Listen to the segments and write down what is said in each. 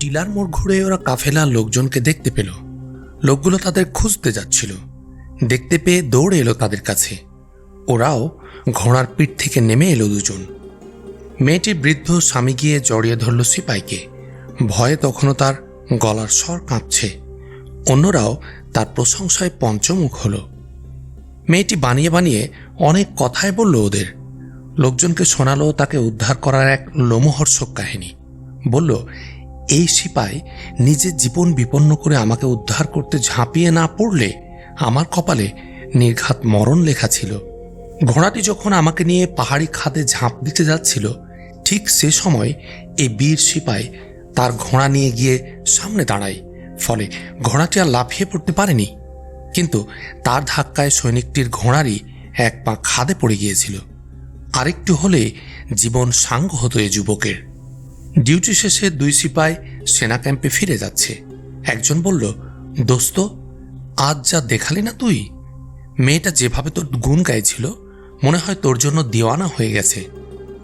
Tiller মোড় ঘুরে ওরা কাফেলার লোকজনকে দেখতে পেল। লোকগুলো তাদের খুঁজতে যাচ্ছিল। দেখতে পেয়ে দৌড়ে এলো তাদের কাছে। ওরাও ঘোড়ার পিঠ থেকে নেমে এলো দুজন। মেয়েটির বৃদ্ধ স্বামী গিয়ে জড়িয়ে ধরল সিপাইকে। ভয়ে তখনও তার গলার স্বর কাঁপছে। অন্যরাও তার প্রশংসায় পঞ্চমুখ হল। মেয়েটি বানিয়ে বানিয়ে অনেক কথাই বলল ওদের। লোকজনকে শোনালো তাকে উদ্ধার করার এক লোমহর্ষক কাহিনী। বলল, এই সিপাই নিজের জীবন বিপন্ন করে আমাকে উদ্ধার করতে ঝাঁপিয়ে না পড়লে আমার কপালে নির্ঘাত মরণ লেখা ছিল। ঘোড়াটি যখন আমাকে নিয়ে পাহাড়ি খাদে ঝাঁপ দিতে যাচ্ছিল, ঠিক সে সময় এই বীর সিপাই তার ঘোড়া নিয়ে গিয়ে সামনে দাঁড়ায়। ফলে ঘোড়াটি আর লাফিয়ে পড়তে পারেনি, কিন্তু তার ধাক্কায় সৈনিকটির ঘোড়ারই এক পা খাদে পড়ে গিয়েছিল। আরেকটু হলে জীবন সাঙ্গ হতো এ যুবকের। ডিউটি শেষে দুই সিপাই সেনা ক্যাম্পে ফিরে যাচ্ছে। একজন বলল, দোস্ত, আজ যা দেখালি না তুই, মেয়েটা যেভাবে তোর গুণ গাইছিল মনে হয় তোর জন্য দিওয়ানা হয়ে গেছে।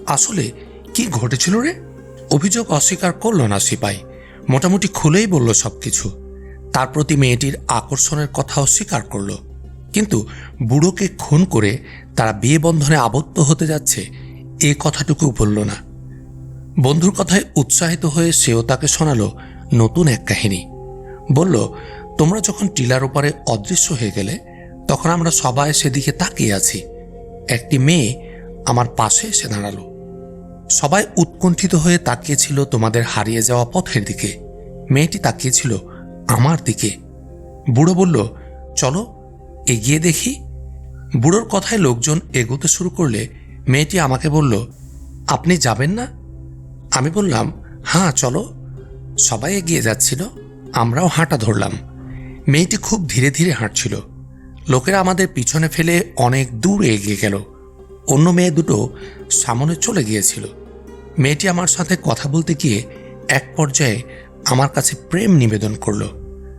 আসলে কি ঘটেছিল রে? অভিযোগ অস্বীকার করল না সিপাই, মোটামুটি খুলেই বলল সবকিছু। তার প্রতি মেয়েটির আকর্ষণের কথাও স্বীকার করল, কিন্তু বুড়োকে খুন করে তারা বিয়ে বন্ধনে আবদ্ধ হতে যাচ্ছে এ কথাটুকু বলল না। বন্ধুর কথায় উৎসাহিত হয়ে সেও তাকে শোনালো নতুন এক কাহিনী। বলল, তোমরা যখন টিলার ওপারে অদৃশ্য হয়ে গেলে তখন আমরা সবাই সেদিকে তাকিয়ে আছি। একটি মেয়ে আমার পাশে এসে দাঁড়ালো। সবাই উৎকণ্ঠিত হয়ে তাকিয়েছিল তোমাদের হারিয়ে যাওয়া পথের দিকে। মেয়েটি তাকিয়েছিল আমার দিকে। বুড়ো বলল, চলো এগিয়ে দেখি। বুড়োর কথায় লোকজন এগোতে শুরু করলে মেয়েটি আমাকে বলল, আপনি যাবেন না? আমি বললাম, হ্যাঁ চলো। সবাই এগিয়ে যাচ্ছিল, আমরাও হাঁটা ধরলাম। মেয়েটি খুব ধীরে ধীরে হাঁটছিল। লোকেরা আমাদের পিছনে ফেলে অনেক দূর এগিয়ে গেল। অন্য মেয়ে দুটো সামনে চলে গিয়েছিল। মেয়েটি আমার সাথে কথা বলতে গিয়ে এক পর্যায়ে আমার কাছে প্রেম নিবেদন করল।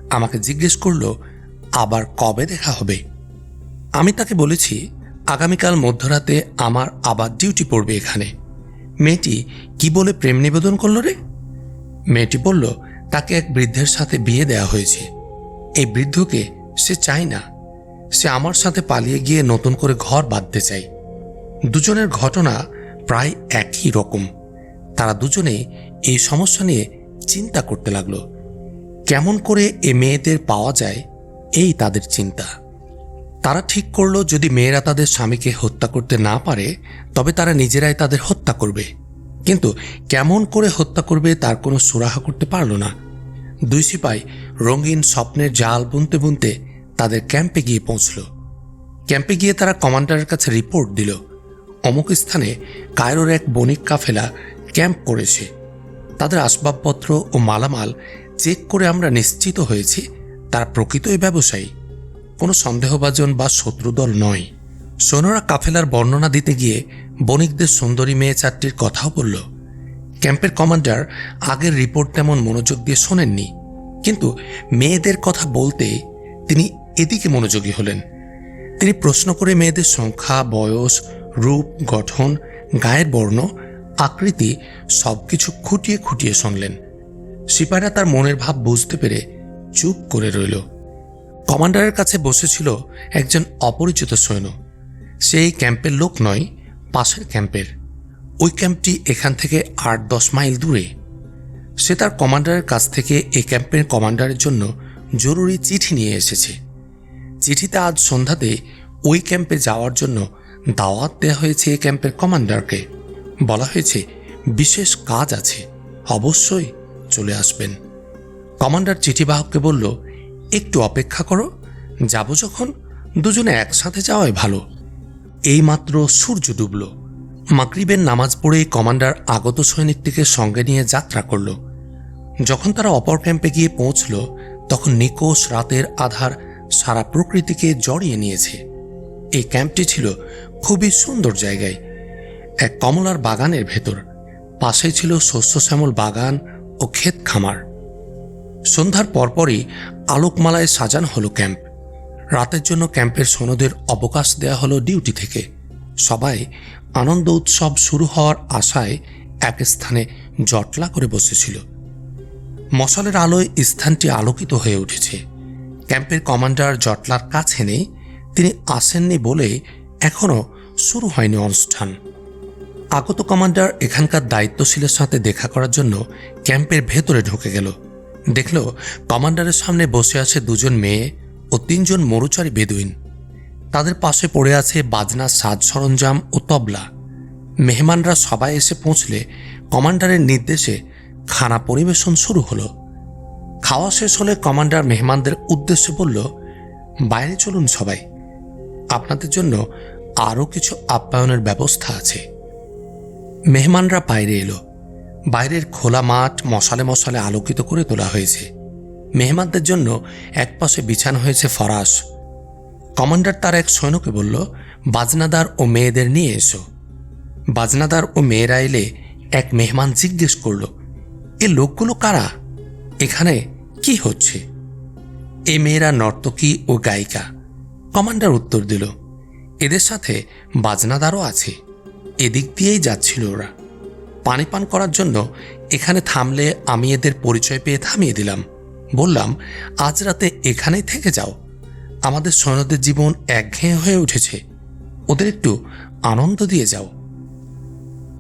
আমাকে জিজ্ঞেস করল, আবার কবে দেখা হবে? আমি তাকে বলেছি, আগামীকাল মধ্যরাতে আমার আবার ডিউটি পড়বে এখানে। মেয়েটি কি বলে প্রেম নিবেদন করল রে? মেয়েটি বলল, তাকে এক বৃদ্ধের সাথে বিয়ে দেওয়া হয়েছে। এই বৃদ্ধকে সে চায় না। সে আমার সাথে পালিয়ে গিয়ে নতুন করে ঘর বাঁধতে চায়। দুজনের ঘটনা প্রায় একই রকম। তারা দুজনেই এই সমস্যা নিয়ে চিন্তা করতে লাগলো। কেমন করে এ মেয়েদের পাওয়া যায়, এই তাদের চিন্তা। তারা ঠিক করলো, যদি মেয়েরা তাদের স্বামীকে হত্যা করতে না পারে তবে তারা নিজেরাই তাদের হত্যা করবে। কিন্তু কেমন করে হত্যা করবে তার কোনো সুরাহা করতে পারল না। দুই সিপাই রঙিন স্বপ্নের জাল বুনতে বুনতে তাদের ক্যাম্পে গিয়ে পৌঁছল। ক্যাম্পে গিয়ে তারা কমান্ডারের কাছে রিপোর্ট দিল, অমুক স্থানে কায়রোর এক বণিক কাফেলা ক্যাম্প করেছে। তাদের আসবাবপত্র ও মালামাল চেক করে আমরা নিশ্চিত হয়েছি তারা প্রকৃতই ব্যবসায়ী, কোনো সন্দেহভাজন বা শত্রুদল নয়। সৈন্যরা কাফেলার বর্ণনা দিতে গিয়ে বণিকদের সুন্দরী মেয়ে চারটির কথাও বলল। ক্যাম্পের কমান্ডার আগের রিপোর্ট তেমন মনোযোগ দিয়ে শোনেননি, কিন্তু মেয়েদের কথা বলতে তিনি এদিকে মনোযোগী হলেন। তিনি প্রশ্ন করে মেয়েদের সংখ্যা, বয়স, রূপ, গঠন, গায়ের বর্ণ, আকৃতি সবকিছু খুঁটিয়ে খুঁটিয়ে শুনলেন। সিপাহীরা তার মনের ভাব বুঝতে পেরে চুপ করে রইল। কমান্ডারের কাছে বসেছিল একজন অপরিচিত সৈন্য। সেই ক্যাম্পের লোক নয়, পাশের ক্যাম্পের। ওই ক্যাম্পটি এখান থেকে 8-10 মাইল দূরে। সে তার কমান্ডারের কাছ থেকে এই ক্যাম্পের কমান্ডারের জন্য জরুরি চিঠি নিয়ে এসেছে। চিঠিতে আজ সন্ধ্যাতে ওই ক্যাম্পে যাওয়ার জন্য দাওয়াত দেওয়া হয়েছে এই ক্যাম্পের কমান্ডারকে। বলা হয়েছে বিশেষ কাজ আছে, অবশ্যই চলে আসবেন। কমান্ডার চিঠিবাহককে বলল, একটু অপেক্ষা করো, যাব যখন দুজনে একসাথে যাওয়াই ভালো। এইমাত্র সূর্য ডুবল। মাগরিবের নামাজ পড়ে কমান্ডার আগত সৈনিকটিকে সঙ্গে নিয়ে যাত্রা করল। যখন তারা অপর ক্যাম্পে গিয়ে পৌঁছল তখন নিকোষ রাতের আধার সারা প্রকৃতিকে জড়িয়ে নিয়েছে। এই ক্যাম্পটি ছিল খুবই সুন্দর জায়গায়, এক কমলার বাগানের ভেতর। পাশেই ছিল শস্য শ্যামল বাগান ও ক্ষেত খামার। সন্ধ্যার পরপরই আলোকমালায় সাজানো হলো ক্যাম্প। রাতের জন্য ক্যাম্পের সৈন্যদের অবকাশ দেয়া হলো ডিউটি থেকে। সবাই আনন্দ উৎসব শুরু হওয়ার আশায় এক স্থানে জটলা করে বসেছিল। মশালের আলোয় স্থানটি আলোকিত হয়ে উঠেছে। ক্যাম্পের কমান্ডার জটলার কাছে নেই, তিনি আসেননি বলে এখনও শুরু হয়নি অনুষ্ঠান। আগত কমান্ডার এখানকার দায়িত্বশীলের সাথে দেখা করার জন্য ক্যাম্পের ভেতরে ঢুকে গেল। দেখল কমান্ডারের সামনে বসে আছে 2জন মেয়ে ও 3জন মরুচারী বেদুইন। তাদের পাশে পড়ে আছে বাজনার সাজ সরঞ্জাম ও তবলা। মেহমানরা সবাই এসে পৌঁছলে কমান্ডারের নির্দেশে খানা পরিবেশন শুরু হলো। খাওয়া শেষ হলে কমান্ডার মেহমানদের উদ্দেশ্যে বলল, বাইরে চলুন সবাই, আপনাদের জন্য আরও কিছু আপ্যায়নের ব্যবস্থা আছে। মেহমানরা বাইরে এলো। বাইরের খোলা মাঠ মশালে মশালে আলোকিত করে তোলা হয়েছে। মেহমানদের জন্য একপাশে বিছানো হয়েছে ফরাশ। কমান্ডার তার এক সৈন্যকে বলল, বাজনাদার ও মেয়েদের নিয়ে এসো। বাজনাদার ও মেয়েরা এলে এক মেহমান জিজ্ঞেস করল, এ লোকগুলো কারা? এখানে কি হচ্ছে? এ মেয়েরা নর্তকী ও গায়িকা। কমান্ডার উত্তর দিল, এদের সাথে বাজনাদারও আছে। এদিক দিয়েই যাচ্ছিল ওরা। পানি পান করার জন্য এখানে থামলে আমি এদের পরিচয় পেয়ে থামিয়ে দিলাম। বললাম, আজ রাতে এখানেই থেকে যাও। আমাদের সৈন্যদের জীবন একঘেয়ে হয়ে উঠেছে, ওদের একটু আনন্দ দিয়ে যাও।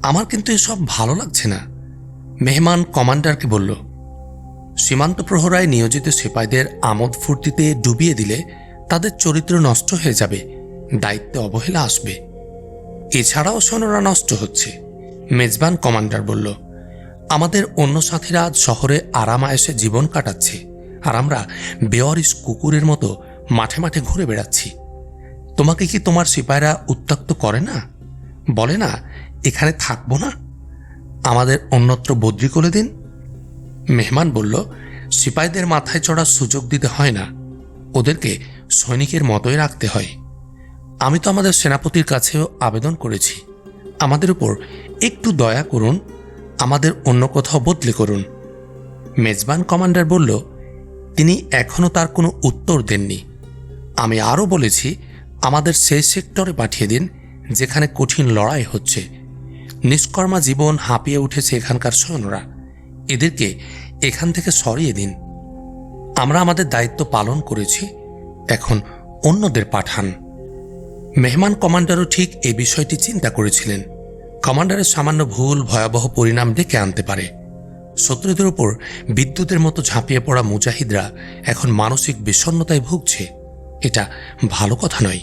আমার কিন্তু এসব ভালো লাগছে না। মেহমান কমান্ডারকে বলল, সীমান্ত প্রহরায় নিয়োজিত সিপাহীদের আমোদ ফুর্তিতে ডুবিয়ে দিলে তাদের চরিত্র নষ্ট হয়ে যাবে, দায়িত্বে অবহেলা আসবে। এছাড়াও সৈন্যরা নষ্ট হচ্ছে। মেজবান কমান্ডার বলল, আমাদের অন্য সাথীরা আজ শহরে আরাম আয়েশে জীবন কাটাচ্ছে, আর আমরা বেওয়ারিশ কুকুরের মতো মাঠে মাঠে ঘুরে বেড়াচ্ছি। তোমাকে কি তোমার সিপাহীরা উত্ত্যক্ত করে না? বলে না এখানে থাকবো না, আমাদের অন্যত্র বদলি করে দিন? মেহমান বলল, সিপাহীদের মাথায় চড়ার সুযোগ দিতে হয় না, ওদেরকে সৈনিকের মতোই রাখতে হয়। আমি তো আমাদের সেনাপতির কাছেও আবেদন করেছি, আমাদের উপর একটু দয়া করুন, আমাদের অন্য কোথাও বদলি করুন। মেজবান কমান্ডার বলল, তিনি এখনও তার কোনো উত্তর দেননি। আমি আরও বলেছি, আমাদের সেই সেক্টরে পাঠিয়ে দিন যেখানে কঠিন লড়াই হচ্ছে। নিষ্কর্মা জীবন হাঁপিয়ে উঠেছে এখানকার সৈন্যরা, এদেরকে এখান থেকে সরিয়ে দিন। আমরা আমাদের দায়িত্ব পালন করেছি, এখন অন্যদের পাঠান। মেহমান কমান্ডারও ঠিক এ বিষয়টি চিন্তা করেছিলেন। কমান্ডারের সামান্য ভুল ভয়াবহ পরিণাম ডেকে আনতে পারে। শত্রুদের উপর বিদ্যুতের মতো ঝাঁপিয়ে পড়া মুজাহিদরা এখন মানসিক বিষণ্ণতায় ভুগছে, এটা ভালো কথা নয়।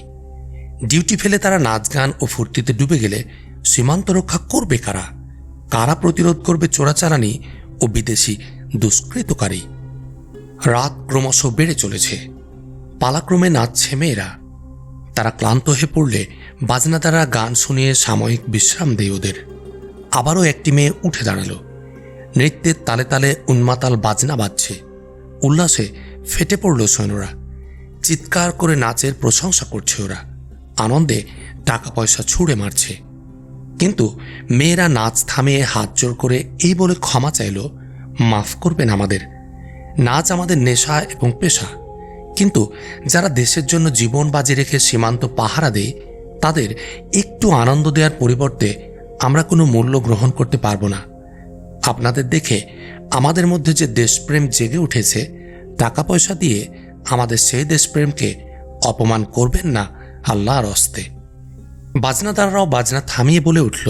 ডিউটি ফেলে তারা নাচ গান ও ফুর্তিতে ডুবে গেলে সীমান্ত রক্ষা করবে কারা? কারা প্রতিরোধ করবে চোরাচালানি ও বিদেশি দুষ্কৃতকারী? রাত ক্রমশ বেড়ে চলেছে। পালাক্রমে নাচছে মেয়েরা। তারা ক্লান্ত হয়ে পড়লে বাজনাদাররা গান শুনিয়ে সাময়িক বিশ্রাম দেয় ওদের। আবারও একটি মেয়ে উঠে দাঁড়ালো। নৃত্যের তালে তালে উন্মাতাল বাজনা বাজছে। উল্লাসে ফেটে পড়ল সৈন্যরা। চিৎকার করে নাচের প্রশংসা করছে ওরা, আনন্দে টাকা পয়সা ছুঁড়ে মারছে। কিন্তু মেয়েরা নাচ থামিয়ে হাত জোর করে এই বলে ক্ষমা চাইল, মাফ করবেন আমাদের, নাচ আমাদের নেশা এবং পেশা। কিন্তু যারা দেশের জন্য জীবন বাজি রেখে সীমান্ত পাহারা দেয়, তাদের একটু আনন্দ দেওয়ার পরিবর্তে আমরা কোনো মূল্য গ্রহণ করতে পারবো না। আপনাদের দেখে আমাদের মধ্যে যে দেশপ্রেম জেগে উঠেছে, টাকা পয়সা দিয়ে আমাদের সেই দেশপ্রেমকে অপমান করবেন না আল্লাহর হস্তে। বাজনাদাররাও বাজনা থামিয়ে বলে উঠল,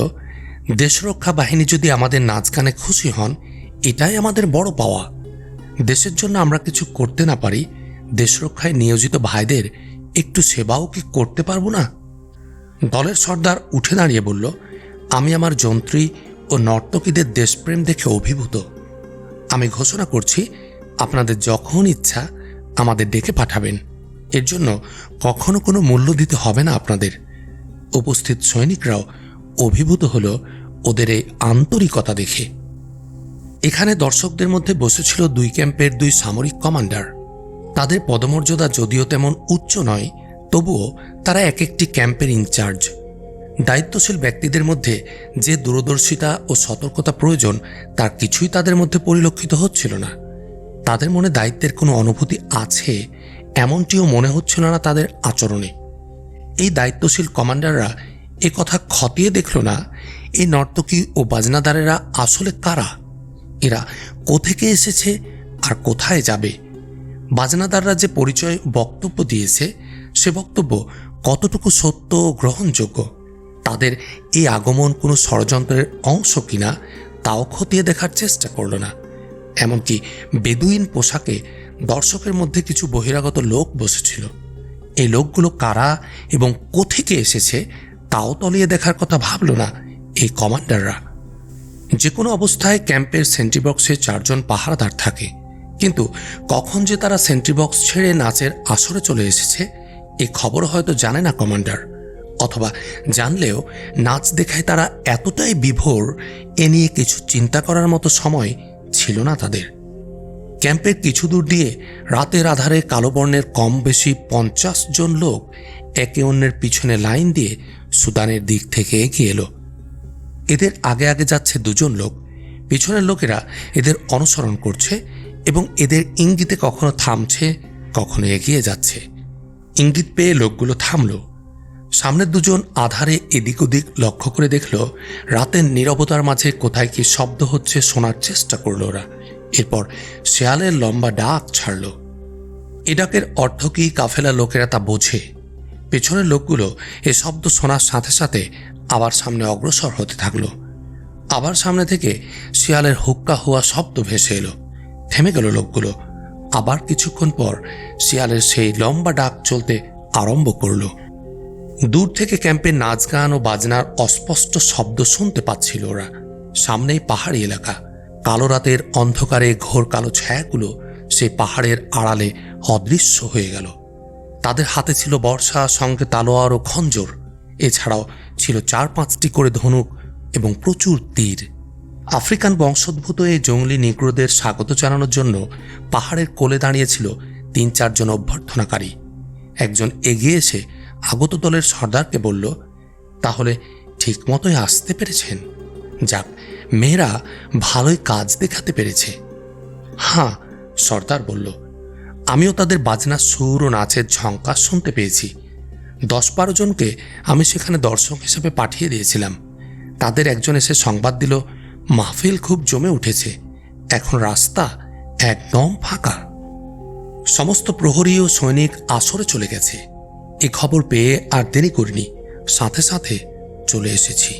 দেশরক্ষা বাহিনী যদি আমাদের নাচ গানে খুশি হন, এটাই আমাদের বড় পাওয়া। দেশের জন্য আমরা কিছু করতে না পারি, দেশরক্ষায় নিয়োজিত ভাইদের একটু সেবাও কি করতে পারবো না? দলের সর্দার উঠে দাঁড়িয়ে বলল, আমি আমার যন্ত্রী ও নর্তকীদের দেশপ্রেম দেখে অভিভূত। আমি ঘোষণা করছি, আপনাদের যখন ইচ্ছা আমাদের ডেকে পাঠাবেন, এর জন্য কখনো কোনো মূল্য দিতে হবে না আপনাদের। উপস্থিত সৈনিকরাও অভিভূত হল ওদের এই আন্তরিকতা দেখে। এখানে দর্শকদের মধ্যে বসেছিল 2 ক্যাম্পের 2 সামরিক কমান্ডার। তাদের পদমর্যাদা যদিও তেমন উচ্চ নয়, তবুও তারা এক একটি ক্যাম্পের ইনচার্জ। দায়িত্বশীল ব্যক্তিদের মধ্যে যে দূরদর্শিতা ও সতর্কতা প্রয়োজন, তার কিছুই তাদের মধ্যে পরিলক্ষিত হচ্ছিল না। তাদের মনে দায়িত্বের কোনো অনুভূতি আছে এমনটিও মনে হচ্ছিল না তাদের আচরণে। এই দায়িত্বশীল কমান্ডাররা এ কথা খতিয়ে দেখল না, এই নর্তকী ও বাজনাদারেরা আসলে কারা, এরা কোথেকে এসেছে আর কোথায় যাবে। বাজনাদাররা যে পরিচয় বক্তব্য দিয়েছে সে বক্তব্য কতটুকু সত্য ও গ্রহণযোগ্য, তাদের এই আগমন কোনো ষড়যন্ত্রের অংশ কিনা তাও খতিয়ে দেখার চেষ্টা করল না। এমনকি বেদুইন পোশাকে দর্শকের মধ্যে কিছু বহিরাগত লোক বসেছিল। এই লোকগুলো কারা এবং কোথেকে এসেছে তাও তলিয়ে দেখার কথা ভাবল না এই কমান্ডাররা। যে কোনো অবস্থায় ক্যাম্পের সেন্ট্রিবক্সে 4 জন পাহারাদার থাকে, কিন্তু কখন যে তারা সেন্ট্রিবক্স ছেড়ে নাচের আসরে চলে এসেছে এই খবর হয়তো জানে না কমান্ডার, অথবা জানলেও নাচ দেখায় তারা এতটাই বিভোর এ নিয়ে কিছু চিন্তা করার মতো সময় ছিল না তাদের। ক্যাম্পের কিছু দূর দিয়ে রাতের আধারে কালো বর্ণের কম বেশি 50 জন লোক একে অন্যের পিছনে লাইন দিয়ে সুদানের দিক থেকে এগিয়ে এলো। এদের আগে আগে যাচ্ছে 2 জন লোক, পিছনের লোকেরা এদের অনুসরণ করছে এবং এদের ইঙ্গিতে কখনো থামছে কখনো এগিয়ে যাচ্ছে। ইঙ্গিত পেয়ে লোকগুলো থামল। সামনের 2 জন আধারে এদিক ওদিক লক্ষ্য করে দেখল রাতের নীরবতার মাঝে কোথায় কি শব্দ হচ্ছে শোনার চেষ্টা করল ওরা। এরপর শেয়ালের লম্বা ডাক ছাড়ল। এ ডাকের অর্থ কি কাফেলা লোকেরা তা বোঝে। পেছনের লোকগুলো এ শব্দ শোনার সাথে সাথে আবার সামনে অগ্রসর হতে থাকলো। আবার সামনে থেকে শিয়ালের হুক্কা হওয়া শব্দ ভেসে এলো। থেমে গেল লোকগুলো। আবার কিছুক্ষণ পর শিয়ালের সেই লম্বা ডাক চলতে আরম্ভ করল। দূর থেকে ক্যাম্পে নাচ গান ও বাজনার অস্পষ্ট শব্দ শুনতে পাচ্ছিল ওরা। সামনেই পাহাড়ি এলাকা। কালো রাতের অন্ধকারে ঘোর কালো ছায়াগুলো সেই পাহাড়ের আড়ালে অদৃশ্য হয়ে গেল। তাদের হাতে ছিল বর্ষা, সঙ্গে তালোয়ার ও খঞ্জর। এছাড়াও ছিল 4-5টি করে ধনুক এবং প্রচুর তীর। আফ্রিকান বংশোদ্ভূত এই জঙ্গলি নিগ্রোদের স্বাগত জানানোর জন্য পাহাড়ের কোলে দাঁড়িয়েছিল 3-4 জন অভ্যর্থনাকারী। একজন এগিয়ে এসে আগত দলের সর্দারকে বলল, তাহলে ঠিক মতোই আসতে পেরেছেন? যাক, মেয়েরা ভালোই কাজ দেখাতে পেরেছে। হ্যাঁ, সর্দার বলল, আমিও তাদের বাজনার সুর ও নাচের ঝঙ্কার শুনতে পেয়েছি। 10-12 জনকে আমি সেখানে দর্শক হিসেবে পাঠিয়ে দিয়েছিলাম। তাদের একজন এসে সংবাদ দিল, মাহফিল খুব জমে উঠেছে, এখন রাস্তা একদম ফাঁকা। সমস্ত প্রহরী ও সৈনিক আসরে চলে গেছে। এ খবর পেয়ে আর দেরি করিনি, সাথে সাথে চলে এসেছি।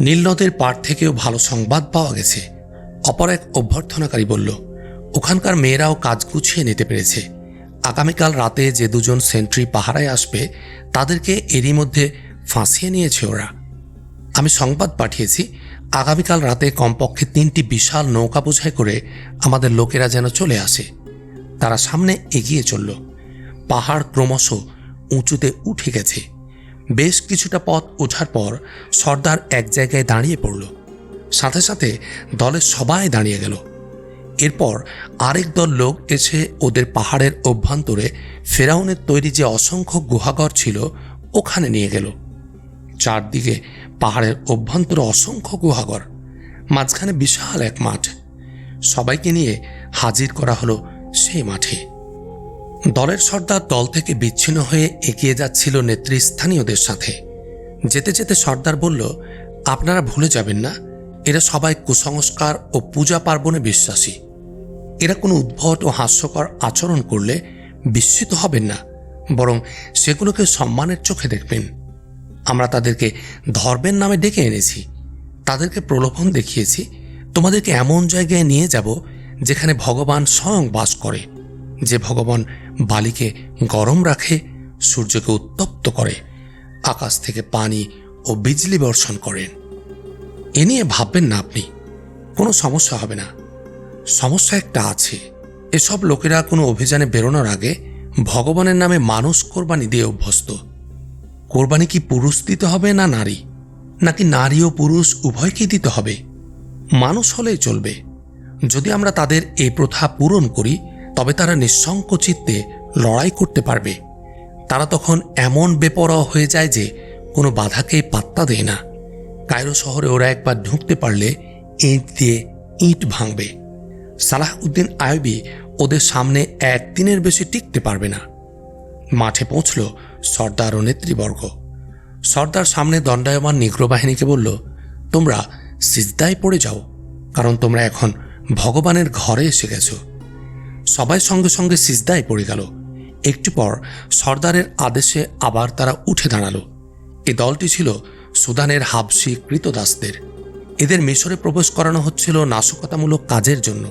নীলনদের পাড় থেকেও ভালো সংবাদ পাওয়া গেছে। অপর এক অভ্যর্থনাকারী বলল, ওখানকার মেয়েরাও কাজ গুছিয়ে নিতে পেরেছে। আগামীকাল রাতে যে 2 জন সেন্ট্রি পাহারায় আসবে তাদেরকে এরই মধ্যে ফাঁসিয়ে নিয়েছে ওরা। আমি সংবাদ পাঠিয়েছি আগামীকাল রাতে কমপক্ষে 3টি বিশাল নৌকা বোঝাই করে আমাদের লোকেরা যেন চলে আসে। তারা সামনে এগিয়ে চলল। পাহাড় ক্রমশ উঁচুতে উঠে গেছে। বেশ কিছুটা পথ ওঠার পর সর্দার এক জায়গায় দাঁড়িয়ে পড়ল। সাথে সাথে দলের সবাই দাঁড়িয়ে গেল। এরপর আরেক দল লোক এসে ওদের পাহাড়ের অভ্যন্তরে ফেরাউনের তৈরি যে অসংখ্য গুহাঘর ছিল ওখানে নিয়ে গেল। চারদিকে পাহাড়ের অভ্যন্তরে অসংখ্য গুহাঘর, মাঝখানে বিশাল এক মাঠ। সবাইকে নিয়ে হাজির করা হলো সেই মাঠে। দলের সর্দার দল থেকে বিচ্ছিন্ন হয়ে এগিয়ে যাচ্ছিল নেতৃস্থানীয়দের সাথে। যেতে যেতে সর্দার বলল, আপনারা ভুলে যাবেন না, এরা সবাই কুসংস্কার ও পূজা পার্বণে বিশ্বাসী। এরা কোনো উদ্ভট ও হাস্যকর আচরণ করলে বিস্মিত হবেন না, বরং সেগুলোকে সম্মানের চোখে দেখবেন। আমরা তাদেরকে ধর্মের নামে ডেকে এনেছি, তাদেরকে প্রলোভন দেখিয়েছি, তোমাদেরকে এমন জায়গায় নিয়ে যাব যেখানে ভগবান স্বয়ং বাস করে, যে ভগবান বালিকে গরম রাখে, সূর্যকে উত্তপ্ত করে, আকাশ থেকে পানি ও বিজলি বর্ষণ করেন। এ নিয়ে ভাববেন না, আপনি কোনো সমস্যা হবে না। সমস্যা একটা আছে, এসব লোকেরা কোনো অভিযানে বেরোনোর আগে ভগবানের নামে মানুষ কোরবানি দিয়ে অভ্যস্ত। কোরবানি কি পুরুষ দিতে হবে না নারী, নাকি নারী ও পুরুষ উভয়কেই দিতে হবে? মানুষ হলেই চলবে। যদি আমরা তাদের এই প্রথা পূরণ করি তবে তারা নিঃশঙ্ক চিত্তে লড়াই করতে পারবে। তারা তখন এমন বেপরোয়া হয়ে যায় যে কোনো বাধাকেই পাত্তা দেয় না। কায়রো শহরে ওরা একবার ঢুকতে পারলে ইট দিয়ে ইট ভাঙবে। সালাহউদ্দিন আইয়ুবী ওদের সামনে একদিনের বেশি টিকতে পারবে না। মাঠে পৌঁছল সর্দার ও নেতৃবর্গ। সর্দার সামনে দণ্ডায়মান নিগ্রো বাহিনীকে বলল, তোমরা সিজদায় পড়ে যাও, কারণ তোমরা এখন ভগবানের ঘরে এসে গেছো। সবাই সঙ্গে সঙ্গে সিজদায় পড়ে গেল। একটু পর সর্দারের আদেশে আবার তারা উঠে দাঁড়ালো। এ দলটি ছিল সুদানের হাবশি কৃতদাসদের। এদের মিশরে প্রবেশ করানো হচ্ছিল নাশকতামূলক কাজের জন্য।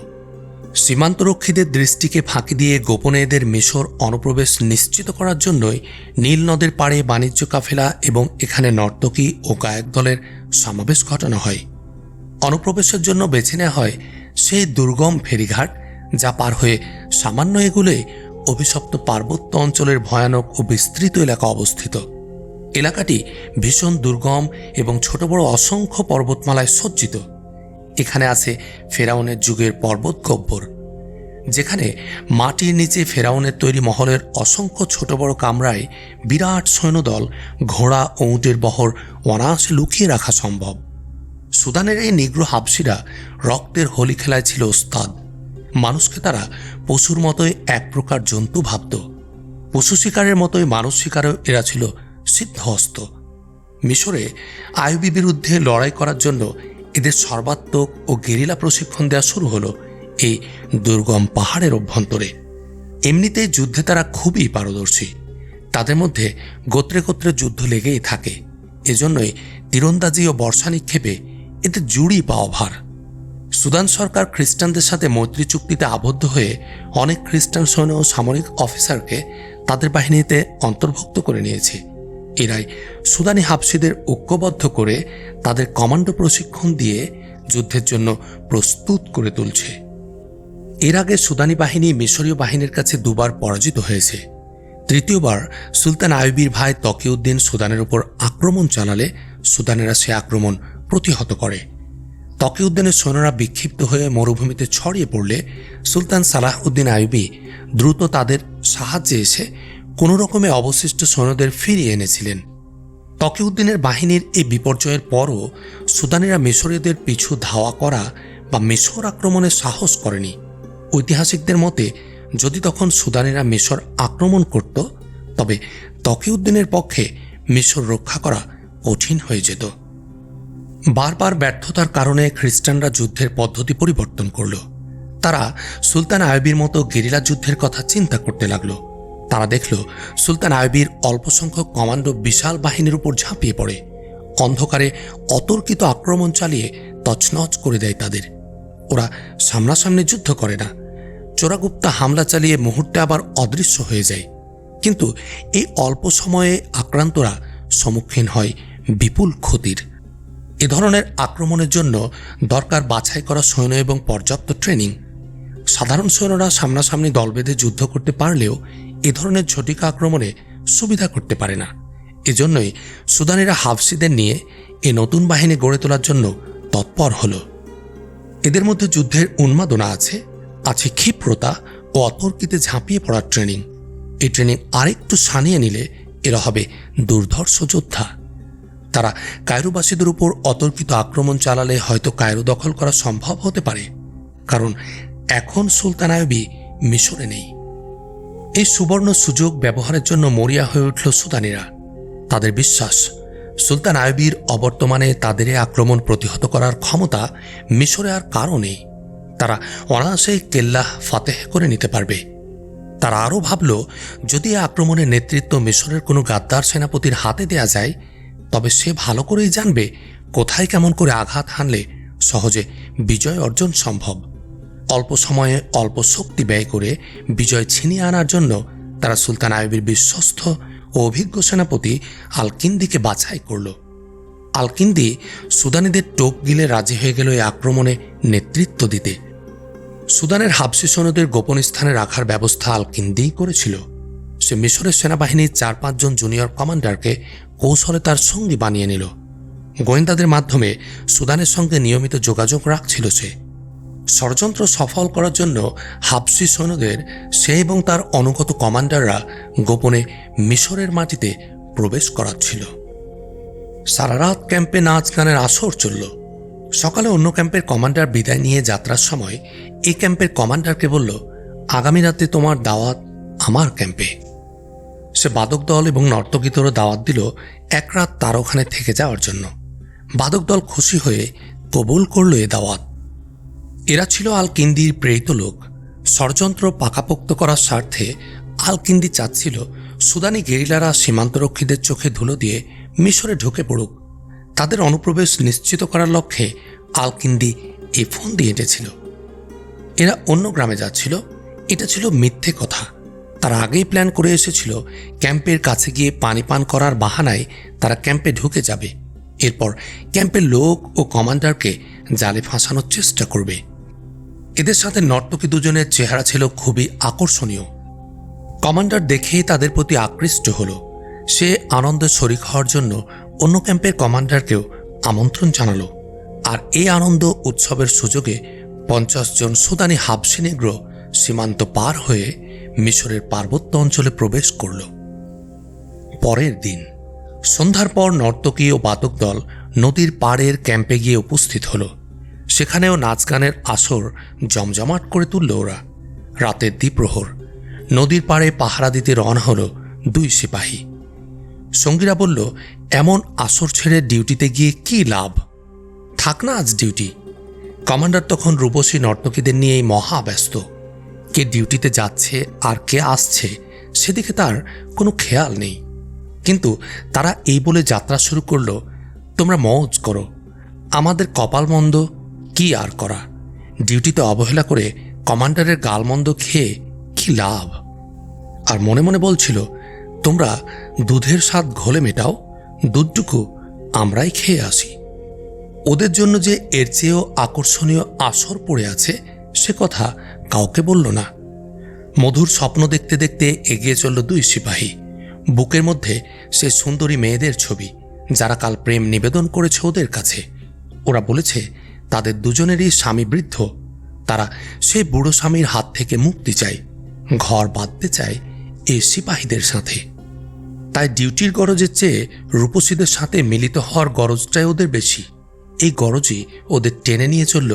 সীমান্তরক্ষীদের দৃষ্টিকে ফাঁকি দিয়ে গোপনে এদের মিশর অনুপ্রবেশ নিশ্চিত করার জন্যই নীল নদের পাড়ে বাণিজ্য কাফেলা এবং এখানে নর্তকী ও গায়ক দলের সমাবেশ ঘটানো হয়। অনুপ্রবেশের জন্য বেছে নেওয়া হয় সেই দুর্গম ফেরিঘাট, যা পার হয়ে সামান্য এগুলে অভিশপ্ত পার্বত্য অঞ্চলের ভয়ানক ও বিস্তৃত এলাকা অবস্থিত। এলাকাটি ভীষণ দুর্গম এবং ছোট বড় অসংখ্য পর্বতমালায় সজ্জিত। এখানে আছে ফেরাউনের যুগের পর্বত গহ্বর, যেখানে মাটির নিচে ফেরাউনের তৈরি মহলের অসংখ্য ছোট বড় কামরায় বিরাট সৈন্যদল, ঘোড়া ও উটের বহর অনায়াসে লুকিয়ে রাখা সম্ভব। সুদানের এই নিগ্রো হাবশিরা রক্তের হোলি খেলায় ছিল ওস্তাদ। মানুষকে তারা পশুর মতোই এক প্রকার জন্তু ভাবত। পশু শিকারের মতোই মানুষ শিকারেও এরা ছিল সিদ্ধহস্ত। মিশরে আইয়ুবী বিরুদ্ধে লড়াই করার জন্য এদের সর্বাত্মক ও গেরিলা প্রশিক্ষণ দেওয়া শুরু হলো এই দুর্গম পাহাড়ের অভ্যন্তরে। এমনিতেই যুদ্ধে তারা খুবই পারদর্শী। তাদের মধ্যে গোত্রে গোত্রে যুদ্ধ লেগেই থাকে। এজন্যই তীরন্দাজি ও বর্ষা নিক্ষেপে এদের জুড়ি পাওয়া ভার। সুদান সরকার খ্রিস্টানদের সাথে মৈত্রী চুক্তিতে আবদ্ধ হয়ে অনেক খ্রিস্টান সৈন্য ও সামরিক অফিসারকে তাদের বাহিনীতে অন্তর্ভুক্ত করে নিয়েছে। এরাই সুদানি হাবশিদের ঐক্যবদ্ধ করে তাদের কমান্ডো প্রশিক্ষণ দিয়ে যুদ্ধের জন্য প্রস্তুত করে তুলছে। এর আগে সুদানি বাহিনী মিশরীয় বাহিনীর কাছে দুবার পরাজিত হয়েছে। তৃতীয়বার সুলতান আইয়ুবীর ভাই তকিউদ্দিন সুদানের উপর আক্রমণ চালালে সুদানেরা সে আক্রমণ প্রতিহত করে। তকিউদ্দিনের সৈন্যরা বিক্ষিপ্ত হয়ে মরুভূমিতে ছড়িয়ে পড়লে সুলতান সালাহ উদ্দিন আইয়ুবী দ্রুত তাদের সাহায্যে এসে কোনো রকমে অবশিষ্ট সৈন্যদের ফিরিয়ে এনেছিলেন। তকিউদ্দিনের বাহিনীর এই বিপর্যয়ের পরও সুদানিরা মিশরীয়দের পিছু ধাওয়া করা বা মিশর আক্রমণের সাহস করেনি। ঐতিহাসিকদের মতে যদি তখন সুদানিরা মিশর আক্রমণ করত, তবে তকিউদ্দিনের পক্ষে মিশর রক্ষা করা কঠিন হয়ে যেত। বারবার ব্যর্থতার কারণে খ্রিস্টানরা যুদ্ধের পদ্ধতি পরিবর্তন করল। তারা সুলতান আইয়ুবীর মতো গেরিলা যুদ্ধের কথা চিন্তা করতে লাগল। তারা দেখল সুলতান আইয়ুবীর অল্প সংখ্যক কমান্ডো বিশাল বাহিনীর উপর ঝাঁপিয়ে পড়ে, অন্ধকারে অতর্কিত আক্রমণ চালিয়ে তছনছ করে দেয় তাদের। ওরা সামনাসামনি যুদ্ধ করে না, চোরাগুপ্তা হামলা চালিয়ে মুহূর্তে আবার অদৃশ্য হয়ে যায়। কিন্তু এই অল্প সময়ে আক্রান্তরা সম্মুখীন হয় বিপুল ক্ষতির। এ ধরনের আক্রমণের জন্য দরকার বাছাই করা সৈন্য এবং পর্যাপ্ত ট্রেনিং। সাধারণ সৈন্যরা সামনাসামনি দল বেঁধে যুদ্ধ করতে পারলেও এ ধরনের ঝটিকা আক্রমণে সুবিধা করতে পারে না। এজন্যই সুদানিরা হাবশিদের নিয়ে এ নতুন বাহিনী গড়ে তোলার জন্য তৎপর হল। এদের মধ্যে যুদ্ধের উন্মাদনা আছে, আছে ক্ষিপ্রতা ও অতর্কিতে ঝাঁপিয়ে পড়ার ট্রেনিং। এই ট্রেনিং আরেকটু সানিয়ে নিলে এরা হবে দুর্ধর্ষ যোদ্ধা। তারা কায়রোবাসীদের উপর অতর্কিত আক্রমণ চালালে হয়তো কায়রো দখল করা সম্ভব হতে পারে, কারণ এখন সুলতান আইয়ুবী মিশরে নেই। এই সুবর্ণ সুযোগ ব্যবহারের জন্য মরিয়া হয়ে উঠল সুদানিরা। তাদের বিশ্বাস সুলতান আইয়ুবীর অবর্তমানে তাদের এই আক্রমণ প্রতিহত করার ক্ষমতা মিশরে আর কারও নেই। তারা অনায়াসেই কেল্লাহ ফাতেহ করে নিতে পারবে। তারা আরও ভাবল, যদি এই আক্রমণের নেতৃত্ব মিশরের কোনো গাদ্দার সেনাপতির হাতে দেয়া যায়, তবে সে ভালো করেই জানবে কোথায় কেমন করে আঘাত হানলে সহজে বিজয় অর্জন সম্ভব। অল্প সময়ে অল্প শক্তি ব্যয় করে বিজয় ছিনিয়ে আনার জন্য তারা সুলতান আইয়ুবীর বিশ্বস্ত ও অভিজ্ঞ সেনাপতি আল-কিন্দিকে বাছাই করল। আল-কিন্দি সুদানিদের টোপ গিলে রাজি হয়ে গেল এই আক্রমণে নেতৃত্ব দিতে। সুদানের হাবশি সৈন্যদের গোপন স্থানে রাখার ব্যবস্থা আল-কিন্দিই করেছিল। সে মিশরের সেনাবাহিনীর 4-5 জন জুনিয়র কমান্ডারকে কৌশলে তার সঙ্গী বানিয়ে নিল। গোয়েন্দাদের মাধ্যমে সুদানের সঙ্গে নিয়মিত যোগাযোগ রাখছিল সে। ষড়যন্ত্র সফল করার জন্য হাবশি সৈন্যদের সে এবং তার অনুগত কমান্ডাররা গোপনে মিশরের মাটিতে প্রবেশ করাচ্ছিল। সারা রাত ক্যাম্পে নাচ গানের আসর চলল। সকালে অন্য ক্যাম্পের কমান্ডার বিদায় নিয়ে যাত্রার সময় এই ক্যাম্পের কমান্ডারকে বলল, আগামী রাতে তোমার দাওয়াত আমার ক্যাম্পে। সে বাদক দল এবং নর্তকীদেরও দাওয়াত দিল এক রাত তার ওখানে থেকে যাওয়ার জন্য। বাদক দল খুশি হয়ে কবুল করল এ দাওয়াত। এরা ছিল আল-কিন্দির প্রেরিত লোক। ষড়যন্ত্র পাকাপোক্ত করার স্বার্থে আল-কিন্দি চাচ্ছিল সুদানি গেরিলারা সীমান্তরক্ষীদের চোখে ধুলো দিয়ে মিশরে ঢুকে পড়ুক। তাদের অনুপ্রবেশ নিশ্চিত করার লক্ষ্যে আল-কিন্দি এই ফন্দি এঁটেছিল। এরা অন্য গ্রামে যাচ্ছিল, এটা ছিল মিথ্যে কথা। তারা আগেই প্ল্যান করে এসেছিল ক্যাম্পের কাছে গিয়ে পানি পান করার বাহানায় তারা ক্যাম্পে ঢুকে যাবে। এরপর ক্যাম্পের লোক ও কমান্ডারকে জালে ফাঁসানোর চেষ্টা করবে। এদের সাথে নর্তকী দুজনের চেহারা ছিল খুবই আকর্ষণীয়। কমান্ডার দেখেই তাদের প্রতি আকৃষ্ট হল। সে আনন্দে শরিক হওয়ার জন্য অন্য ক্যাম্পের কমান্ডারকেও আমন্ত্রণ জানালো। আর এই আনন্দ উৎসবের সুযোগে 50 জন সুদানি হাবশি নেগ্রো সীমান্ত পার হয়ে মিশরের পার্বত্য অঞ্চলে প্রবেশ করল। পরের দিন সন্ধ্যার পর নর্তকী ও বাদক দল নদীর পাড়ের ক্যাম্পে গিয়ে উপস্থিত হল। সেখানেও নাচ গানের আসর জমজমাট করে তুলল ওরা। রাতের দ্বিপ্রহর নদীর পাড়ে পাহারা দিতে রওনা হল 2 সিপাহী। সঙ্গীরা বলল, এমন আসর ছেড়ে ডিউটিতে গিয়ে কি লাভ, থাক না আজ ডিউটি। কমান্ডার তখন রূপসী নর্তকীদের নিয়েই মহা ব্যস্ত। কে ডিউটিতে যাচ্ছে আর কে আসছে সেদিকে তার কোনো খেয়াল নেই। কিন্তু তারা এই বলে যাত্রা শুরু করল, তোমরা মৌজ করো, আমাদের কপাল মন্দ, কি আর করা। ডিউটিতে অবহেলা করে কমান্ডারের গালমন্দ খেয়ে কি লাভ। আর মনে মনে বলছিল, তোমরা দুধের স্বাদ ঘোলে মেটাও, দুধটুকু আমরাই খেয়ে আসি। ওদের জন্য যে এর চেয়েও আকর্ষণীয় আসর পড়ে আছে সে কথা কাউকে বলল না। মধুর স্বপ্ন দেখতে দেখতে এগিয়ে চলল 2 সিপাহী। বুকের মধ্যে সে সুন্দরী মেয়েদের ছবি, যারা কাল প্রেম নিবেদন করেছে ওদের কাছে। ওরা বলেছে তাদের দুজনেরই স্বামী বৃদ্ধ, তারা সেই বুড়ো স্বামীর হাত থেকে মুক্তি চায়, ঘর বাঁধতে চায় এই সিপাহীদের সাথে। তাই ডিউটির গরজের চেয়ে রূপসীদের সাথে মিলিত হওয়ার গরজটাই ওদের বেশি। এই গরজই ওদের টেনে নিয়ে চলল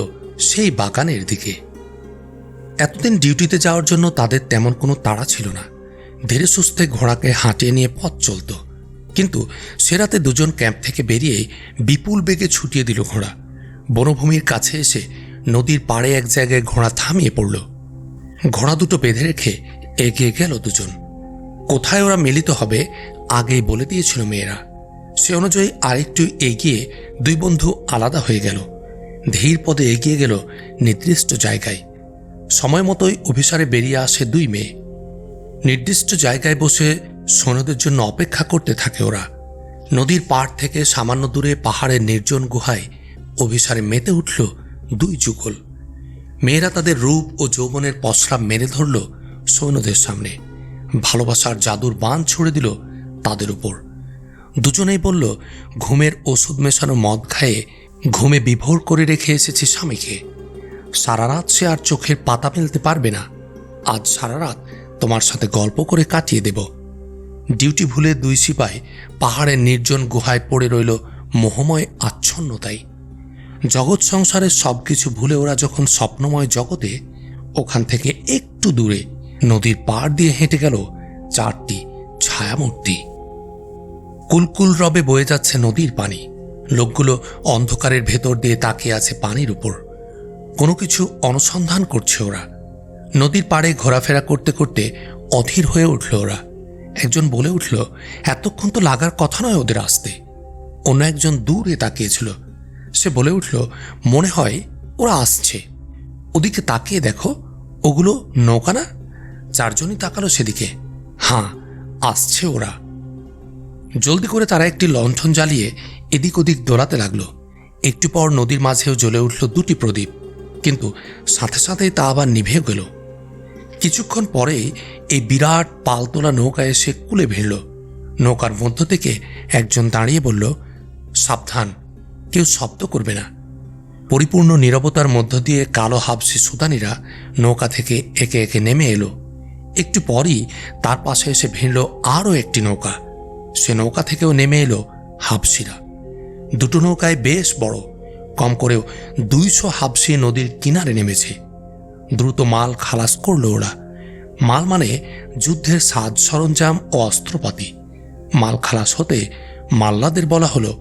সেই বাগানের দিকে। এতদিন ডিউটিতে যাওয়ার জন্য তাদের তেমন কোনো তাড়া ছিল না। ধীরে সুস্থে ঘোড়াকে হাঁটিয়ে নিয়ে পথ চলত। কিন্তু সে রাতে দুজন ক্যাম্প থেকে বেরিয়ে বিপুল বেগে ছুটিয়ে দিল ঘোড়া। বনভূমির কাছে এসে নদীর পাড়ে এক জায়গায় ঘোড়া থামিয়ে পড়ল। ঘোড়া দুটো বেঁধে রেখে এগিয়ে গেল দুজন। কোথায় ওরা মিলিত হবে আগেই বলে দিয়েছিল মেয়েরা। সে অনুযায়ী আরেকটু এগিয়ে 2 বন্ধু আলাদা হয়ে গেল। ধীর পদে এগিয়ে গেল নির্দিষ্ট জায়গায়। সময় মতোই অভিসারে বেরিয়ে আসে 2 মেয়ে। নির্দিষ্ট জায়গায় বসে সৈন্যদের জন্য অপেক্ষা করতে থাকে ওরা। নদীর পাড় থেকে সামান্য দূরে পাহাড়ের নির্জন গুহায় অভিসারে মেতে উঠল 2 যুগল। মেয়েরা তাদের রূপ ও যৌবনের পসরা মেরে ধরল সৈন্যদের সামনে। ভালোবাসার জাদুর বান ছুড়ে দিল তাদের উপর। দুজনেই বলল, ঘুমের ওষুধ মেশানো মদ খায়ে ঘুমে বিভোর করে রেখে এসেছে স্বামীকে। সারা রাত সে আর চোখের পাতা ফেলতে পারবে না। আজ সারা রাত তোমার সাথে গল্প করে কাটিয়ে দেব। ডিউটি ভুলে 2 সিপাই পাহাড়ের নির্জন গুহায় পড়ে রইল মোহময় আচ্ছন্নতায়। জগৎ সংসারের সবকিছু ভুলে ওরা যখন স্বপ্নময় জগতে, ওখান থেকে একটু দূরে নদীর পাড় দিয়ে হেঁটে গেল 4টি ছায়ামূর্তি। কুলকুল রবে বয়ে যাচ্ছে নদীর পানি। লোকগুলো অন্ধকারের ভেতর দিয়ে তাকিয়ে আছে পানির উপর। কোনো কিছু অনুসন্ধান করছে ওরা। নদীর পাড়ে ঘোরাফেরা করতে করতে অধীর হয়ে উঠল ওরা। একজন বলে উঠল, এতক্ষণ তো লাগার কথা নয় ওদের আসতে। অন্য একজন দূরে তাকিয়েছিল। সে বলে উঠল, মনে হয় ওরা আসছে। ওদিকে তাকিয়ে দেখো, ওগুলো নৌকা না? 4 জনই তাকালো সেদিকে। হ্যাঁ, আসছে ওরা। জলদি করে তারা একটি লণ্ঠন জ্বালিয়ে এদিক ওদিক দৌড়াতে লাগলো। একটু পর নদীর মাঝেও জ্বলে উঠল 2টি প্রদীপ, কিন্তু সাথে সাথেই তা আবার নিভে গেল। কিছুক্ষণ পরেই এই বিরাট পালতোলা নৌকা এসে কুলে ভিড়ল। নৌকার মধ্য থেকে একজন দাঁড়িয়ে বলল, সাবধান, কেউ শব্দ করবে না। পরিপূর্ণ নীরবতার মধ্য দিয়ে কালো হাবশি সুদানিরা নৌকা থেকে একে একে নেমে এলো। একটু পরই তার পাশে এসে ভিড়ল আরও একটি নৌকা। সে নৌকা থেকেও নেমে এলো হাবশিরা। 2টো নৌকায় বেশ বড়, কম করেও 200 হাবশি নদীর কিনারে নেমেছে। দ্রুত মাল খালাস করল ওরা। মাল মানে যুদ্ধের সাজ সরঞ্জাম ও অস্ত্রপাতি। মাল খালাস হতে মাল্লাদের বলা হলো,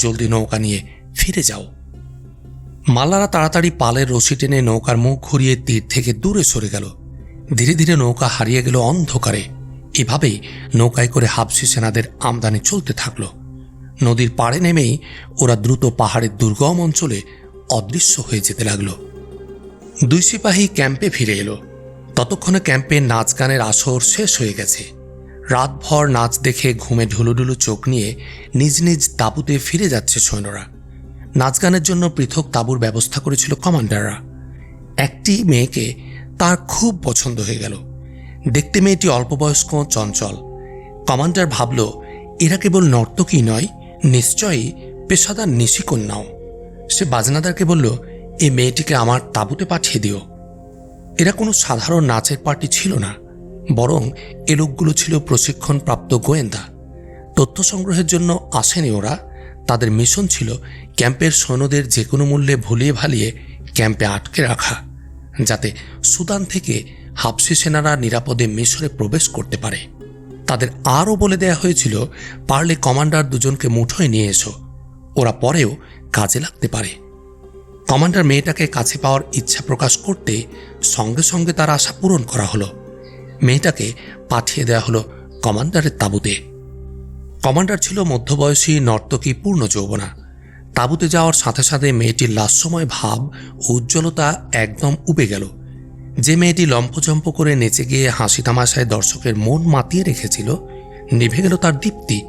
জলদি নৌকা নিয়ে ফিরে যাও। মাল্লারা তাড়াতাড়ি পালের রশি টেনে নৌকার মুখ ঘুরিয়ে তীর থেকে দূরে সরে গেল। ধীরে ধীরে নৌকা হারিয়ে গেল অন্ধকারে। এভাবেই নৌকায় করে হাবশি সেনাদের আমদানি চলতে থাকল। নদীর পাড়ে নেমেই ওরা দ্রুত পাহাড়ের দুর্গম অঞ্চলে অদৃশ্য হয়ে যেতে লাগল। দুই সিপাহী ক্যাম্পে ফিরে এলো। ততক্ষণে ক্যাম্পে নাচ গানের আসর শেষ হয়ে গেছে। রাতভর নাচ দেখে ঘুমে ঢুলুঢুলু চোখ নিয়ে নিজ নিজ তাঁবুতে ফিরে যাচ্ছে সৈন্যরা। নাচ গানের জন্য পৃথক তাঁবুর ব্যবস্থা করেছিল কমান্ডাররা। একটি মেয়েকে তার খুব পছন্দ হয়ে গেল। দেখতে মেয়েটি অল্পবয়স্ক, চঞ্চল। কমান্ডার ভাবল, এরা কেবল নর্তকী নয়, নিশ্চয়ই পেশাদার নিশিকন্যাও। সে বাজনাদারকে বলল, এই মেয়েটিকে আমার তাঁবুতে পাঠিয়ে দিও। এরা কোনো সাধারণ নাচের পার্টি ছিল না, বরং এ লোকগুলো ছিল প্রশিক্ষণপ্রাপ্ত গোয়েন্দা। তথ্য সংগ্রহের জন্য আসেনি ওরা। তাদের মিশন ছিল ক্যাম্পের সৈন্যদের যে কোনো মূল্যে ভুলিয়ে ভালিয়ে ক্যাম্পে আটকে রাখা, যাতে সুদান থেকে হাবশি সেনারা নিরাপদে মিশরে প্রবেশ করতে পারে। তাদের আরও বলে দেয়া হয়েছিল, পারলে কমান্ডার দুজনকে মুঠোয় নিয়ে এসো, ওরা পরেও কাজে লাগতে পারে। কমান্ডার মেয়েটাকে কাছে পাওয়ার ইচ্ছা প্রকাশ করতে সঙ্গে সঙ্গে তার আশা পূরণ করা হলো। মেয়েটাকে পাঠিয়ে দেওয়া হলো কমান্ডারের তাঁবুতে। কমান্ডার ছিল মধ্যবয়সী নর্তকী পূর্ণ যৌবনা। তাঁবুতে যাওয়ার সাথে সাথে মেয়েটির লাস্যময় ভাব ও উজ্জ্বলতা একদম উবে গেল। যে মেয়েটি লম্পজম্প করে নেচে গিয়ে হাসি তামাশায় দর্শকের মন মাতিয়ে রেখেছিল, নিভে গেল তার দীপ্তি।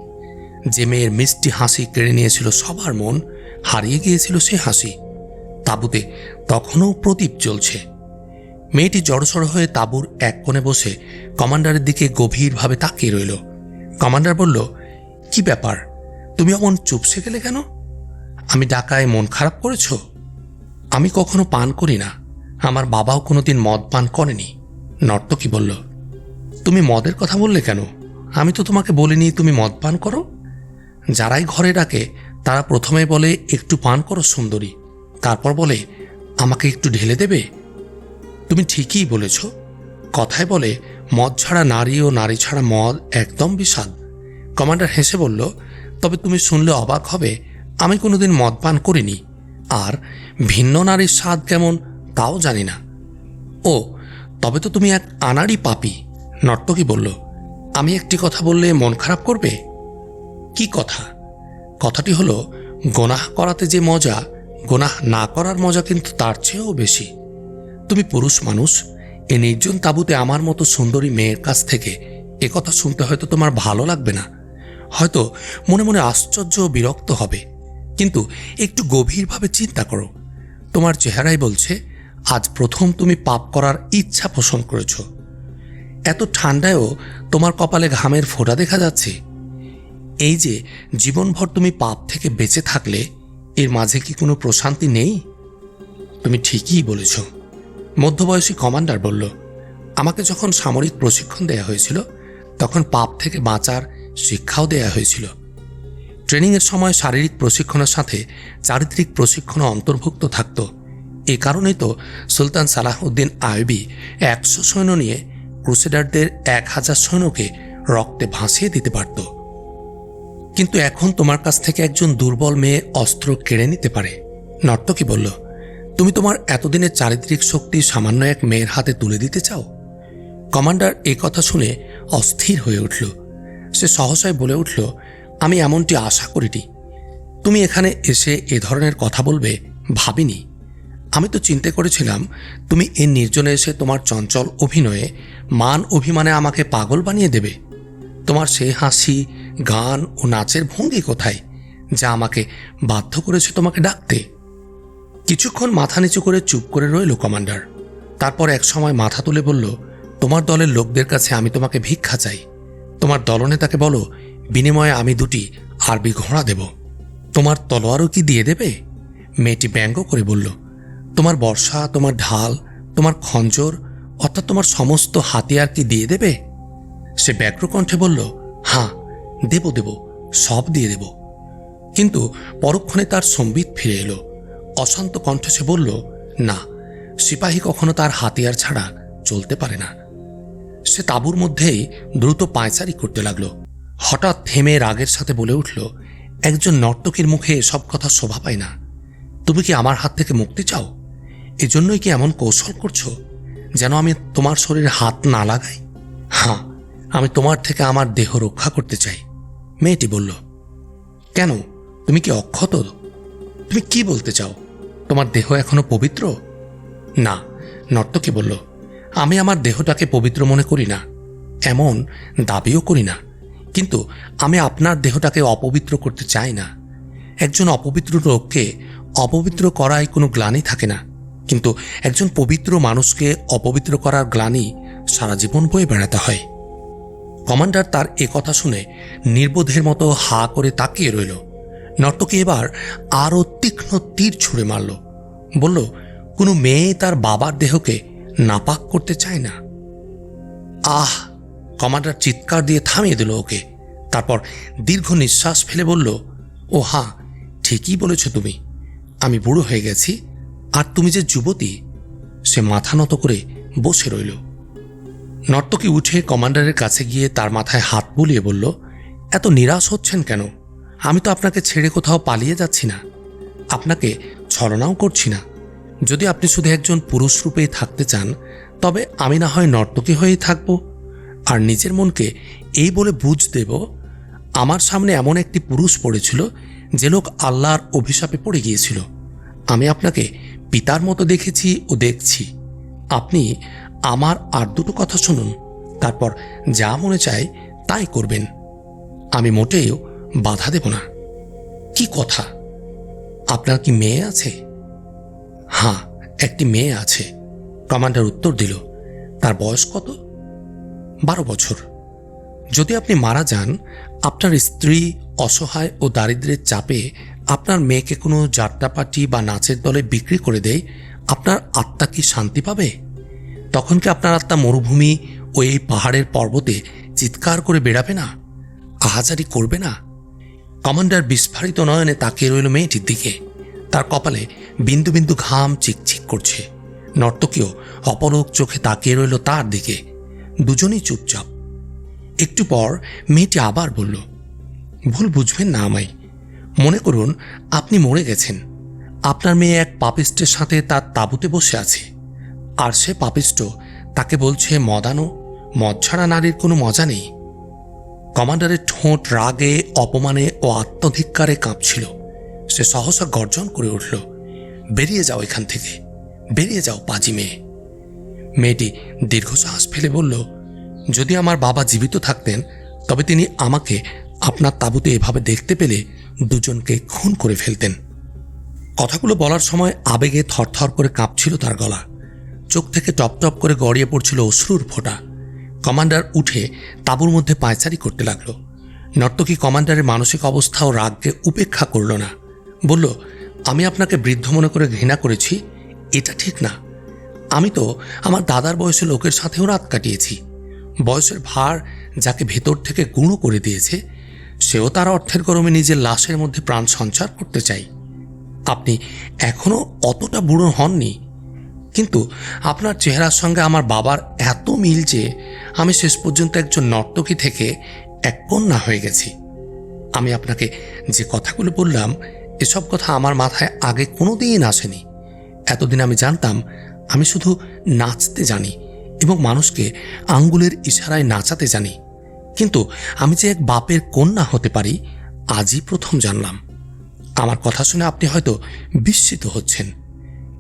যে মেয়ের মিষ্টি হাসি কেড়ে নিয়েছিল সবার মন, হারিয়ে গিয়েছিল সে হাসি। তাঁবুতে তখনও প্রদীপ জ্বলছে। মেয়েটি জড়সড় হয়ে তাঁবুর এক কোণে বসে কমান্ডারের দিকে গভীরভাবে তাকিয়ে রইল। কমান্ডার বলল, কি ব্যাপার, তুমি অমন চুপসে গেলে কেন? আমি ডাকায় মন খারাপ করেছ? আমি কখনো পান করি না, আমার বাবাও কোনোদিন মদ পান করেনি। নর্তকী বলল, তুমি মদের কথা বললে কেন? আমি তো তোমাকে বলিনি তুমি মদ পান করো। যারাই ঘরে ডাকে তারা প্রথমে বলে, একটু পান করো সুন্দরী, তারপর বলে, আমাকে একটু ঢেলে দেবে? তুমি ঠিকই বলেছ। কথায় বলে, মদ ছাড়া নারী ও নারী ছাড়া মদ একদম বিষাদ। কমান্ডার হেসে বলল, তবে তুমি শুনলে অবাক হবে, আমি কোনোদিন মদ পান করিনি, আর ভিন্ন নারীর স্বাদ কেমন তাও জানি না। ও, তবে তো তুমি এক আনাড়ি পাপী। নর্তকী বলল, আমি একটি কথা বললে মন খারাপ করবে? কি কথা? কথাটি হলো, গোনাহ করাতে যে মজা, গোনাহ না করার মজা কিন্তু তার চেয়েও বেশি। তুমি পুরুষ মানুষ, এ নির্জন তাঁবুতে আমার মতো সুন্দরী মেয়ের কাছ থেকে একথা শুনতে হয়তো তোমার ভালো লাগবে না, হয়তো মনে মনে আশ্চর্য ও বিরক্ত হবে। কিন্তু একটু গভীরভাবে চিন্তা করো, তোমার চেহারাই বলছে আজ প্রথম তুমি পাপ করার ইচ্ছা পোষণ করেছ। এত ঠান্ডায়ও তোমার কপালে ঘামের ফোঁটা দেখা যাচ্ছে। এই যে জীবনভর তুমি পাপ থেকে বেঁচে থাকলে, এর মাঝে কি কোনো প্রশান্তি নেই? তুমি ঠিকই বলেছ। মধ্যবয়সী কমান্ডার বলল, আমাকে যখন সামরিক প্রশিক্ষণ দেয়া হয়েছিল তখন পাপ থেকে বাঁচার শিক্ষাও দেয়া হয়েছিল। ট্রেনিংয়ের সময় শারীরিক প্রশিক্ষণের সাথে চারিত্রিক প্রশিক্ষণও অন্তর্ভুক্ত থাকত। এ কারণেই তো সুলতান সালাহউদ্দিন আইয়ুবী 100 সৈন্য নিয়ে ক্রুসেডারদের 1000 সৈন্যকে রক্তে ভাসিয়ে দিতে পারত। কিন্তু এখন তোমার কাছ থেকে একজন দুর্বল মেয়ে অস্ত্র কেড়ে নিতে পারে। নর্তকী বলল, তুমি তোমার এতদিনের চারিত্রিক শক্তি সামান্য এক মেয়ের হাতে তুলে দিতে চাও? কমান্ডার এ কথা শুনে অস্থির হয়ে উঠল। সে সহসায় বলে উঠল, আমি এমনটি আশা করিনি। তুমি এখানে এসে এ ধরনের কথা বলবে ভাবিনি। আমি তো চিন্তা করেছিলাম তুমি এ নির্জনে এসে তোমার চঞ্চল অভিনয়ে, মান অভিমানে আমাকে পাগল বানিয়ে দেবে। তোমার সে হাসি, গান ও নাচের ভঙ্গি কোথায়, যা আমাকে বাধ্য করেছে তোমাকে ডাকতে? কিছুক্ষণ মাথা নিচু করে চুপ করে রইল কমান্ডার। তারপর এক সময় মাথা তুলে বলল, তোমার দলের লোকদের কাছে আমি তোমাকে ভিক্ষা চাই। তোমার দলনেতাকে বলো, বিনিময়ে আমি 2টি আরবি ঘোড়া দেব। তোমার তলোয়ারও কি দিয়ে দেবে? মেয়েটি ব্যঙ্গ করে বলল, তোমার বর্ষা, তোমার ঢাল, তোমার খঞ্জর, অর্থাৎ তোমার সমস্ত হাতিয়ার কি দিয়ে দেবে? সে ব্যগ্রকণ্ঠে বলল, হ্যাঁ, দেব, সব দিয়ে দেব। কিন্তু পরক্ষণে তার সম্বিত ফিরে এলো। অশান্ত কণ্ঠে সে বলল, না, সিপাহী কখনো তার হাতিয়ার ছাড়া চলতে পারে না। সে তাঁবুর মধ্যেই দ্রুত পায়চারি করতে লাগলো। হঠাৎ থেমে রাগের সাথে বলে উঠল, একজন নর্তকীর মুখে এসব কথা শোভা পায় না। তুমি কি আমার হাত থেকে মুক্তি চাও? এজন্যই কি এমন কৌশল করছো? যেন আমি তোমার শরীরে হাত না লাগাই? হ্যাঁ, আমি তোমার থেকে আমার দেহ রক্ষা করতে চাই। মেয়েটি বলল, কেন, তুমি কি অক্ষত? তুমি কি বলতে চাও? তোমার দেহ এখনো পবিত্র? না, নর্তকী বলল, আমি আমার দেহটাকে পবিত্র মনে করি না, এমন দাবিও করি না, কিন্তু আমি আপনার দেহটাকে অপবিত্র করতে চাই না। একজন অপবিত্র লোককে অপবিত্র করায় কোনো গ্লানি থাকে না, কিন্তু একজন পবিত্র মানুষকে অপবিত্র করার গ্লানি সারা জীবন বয়ে বেড়াতে হয়। কমান্ডার তার এ কথা শুনে নির্বোধের মতো হা করে তাকিয়ে রইল। নর্তকী এবার আরও তীক্ষ্ণ তীর ছুঁড়ে মারল। বলল, কোনো মেয়ে তার বাবার দেহকে নাপাক করতে চায় না। আহ! কমান্ডার চিৎকার দিয়ে থামিয়ে দিল ওকে। তারপর দীর্ঘ নিঃশ্বাস ফেলে বলল, ও হ্যাঁ, ঠিকই বলেছ তুমি। আমি বুড়ো হয়ে গেছি, আর তুমি যে যুবতী। সে মাথা নত করে বসে রইল। নর্তকী উঠে কমান্ডারের কাছে গিয়ে তার মাথায় হাত বুলিয়ে বলল, এত নিরাশ হচ্ছেন কেন? আমি তো আপনাকে ছেড়ে কোথাও পালিয়ে যাচ্ছি না, আপনাকে ছলনাও করছি না। যদি আপনি শুধু একজন পুরুষ রূপেই থাকতে চান, তবে আমি না হয় নর্তকী হয়েই থাকব, আর নিজের মনকে এই বলে বুঝ দেব, আমার সামনে এমন একটি পুরুষ পড়েছিল যে লোক আল্লাহর অভিশাপে পড়ে গিয়েছিল। আমি আপনাকে পিতার মতো দেখেছি ও দেখছি। আপনি আমার আর দুটো কথা শুনুন, তারপর যা মনে চায় তাই করবেন। আমি মোটেও বাধা দেব না। কি কথা? আপনার কি মেয়ে আছে? হ্যাঁ, একটি মেয়ে আছে, কমান্ডার উত্তর দিল। তার বয়স কত? 12 বছর। যদি আপনি মারা যান, আপনার স্ত্রী অসহায় ও দারিদ্র্যের চাপে আপনার মেয়েকে কোনো যাত্রাপার্টি বা নাচের দলে বিক্রি করে দেয়, আপনার আত্মা কি শান্তি পাবে? তখন কি আপনার আত্মা মরুভূমি ও এই পাহাড়ের পর্বতে চিৎকার করে বেড়াবে না? আহাজারি করবে না? কমান্ডার বিস্ফারিত নয়নে তাকিয়ে রইল মেয়েটির দিকে। তার কপালে বিন্দু বিন্দু ঘাম চিকচিক করছে। নর্তকীও অপলক চোখে তাকিয়ে রইল তার দিকে। দুজনেই চুপচাপ। একটু পর মেয়েটি আবার বলল, ভুল বুঝবেন না আমায়। মনে করুন আপনি মরে গেছেন। আপনার মেয়ে এক পাপিষ্টের সাথে তার তাঁবুতে বসে আছে, আর সে পাপিষ্ট তাকে বলছে মদানো, মদ ছাড়া নারীর কোনো মজা নেই। কমান্ডারের ঠোঁট রাগে, অপমানে ও আত্মধিক্কারে কাঁপছিল। সে সহসা গর্জন করে উঠল, বেরিয়ে যাও এখান থেকে, বেরিয়ে যাও পাজি মেয়ে। মেয়েটি দীর্ঘশ্বাস ফেলে বলল, যদি আমার বাবা জীবিত থাকতেন, তবে তিনি আমাকে আপনার তাঁবুতে এভাবে দেখতে পেলে দুজনকে খুন করে ফেলতেন। কথাগুলো বলার সময় আবেগে থরথর করে কাঁপছিল তার গলা। চোখ থেকে টপ টপ করে গড়িয়ে পড়ছিল অশ্রুর ফোঁটা। কমান্ডার উঠে তাঁবুর মধ্যে পায়চারি করতে লাগল। নর্তকী কমান্ডারের মানসিক অবস্থা ও রাগকে উপেক্ষা করল না। বলল, আমি আপনাকে বৃদ্ধ মনে করে ঘৃণা করেছি, এটা ঠিক না। আমি তো আমার দাদার বয়সে লোকের সাথেও রাত কাটিয়েছি। বয়সের ভার যাকে ভেতর থেকে গুঁড়ো করে দিয়েছে, সেও তার অর্থের গরমে নিজের লাশের মধ্যে প্রাণ সঞ্চার করতে চাই। আপনি এখনো অতটা বুড়ো হননি, কিন্তু আপনার চেহারার সঙ্গে আমার বাবার এত মিল যে আমি শেষ পর্যন্ত একজন নর্তকী থেকে এক কন্যা হয়ে গেছি। আমি আপনাকে যে কথাগুলো বললাম, এসব কথা আমার মাথায় আগে কোনোদিন আসেনি। এতদিন আমি জানতাম আমি শুধু নাচতে জানি এবং মানুষকে আঙ্গুলের ইশারায় নাচাতে জানি, কিন্তু আমি যে এক বাপের কন্যা হতে পারি আজই প্রথম জানলাম। আমার কথা শুনে আপনি হয়তো বিস্মিত হচ্ছেন।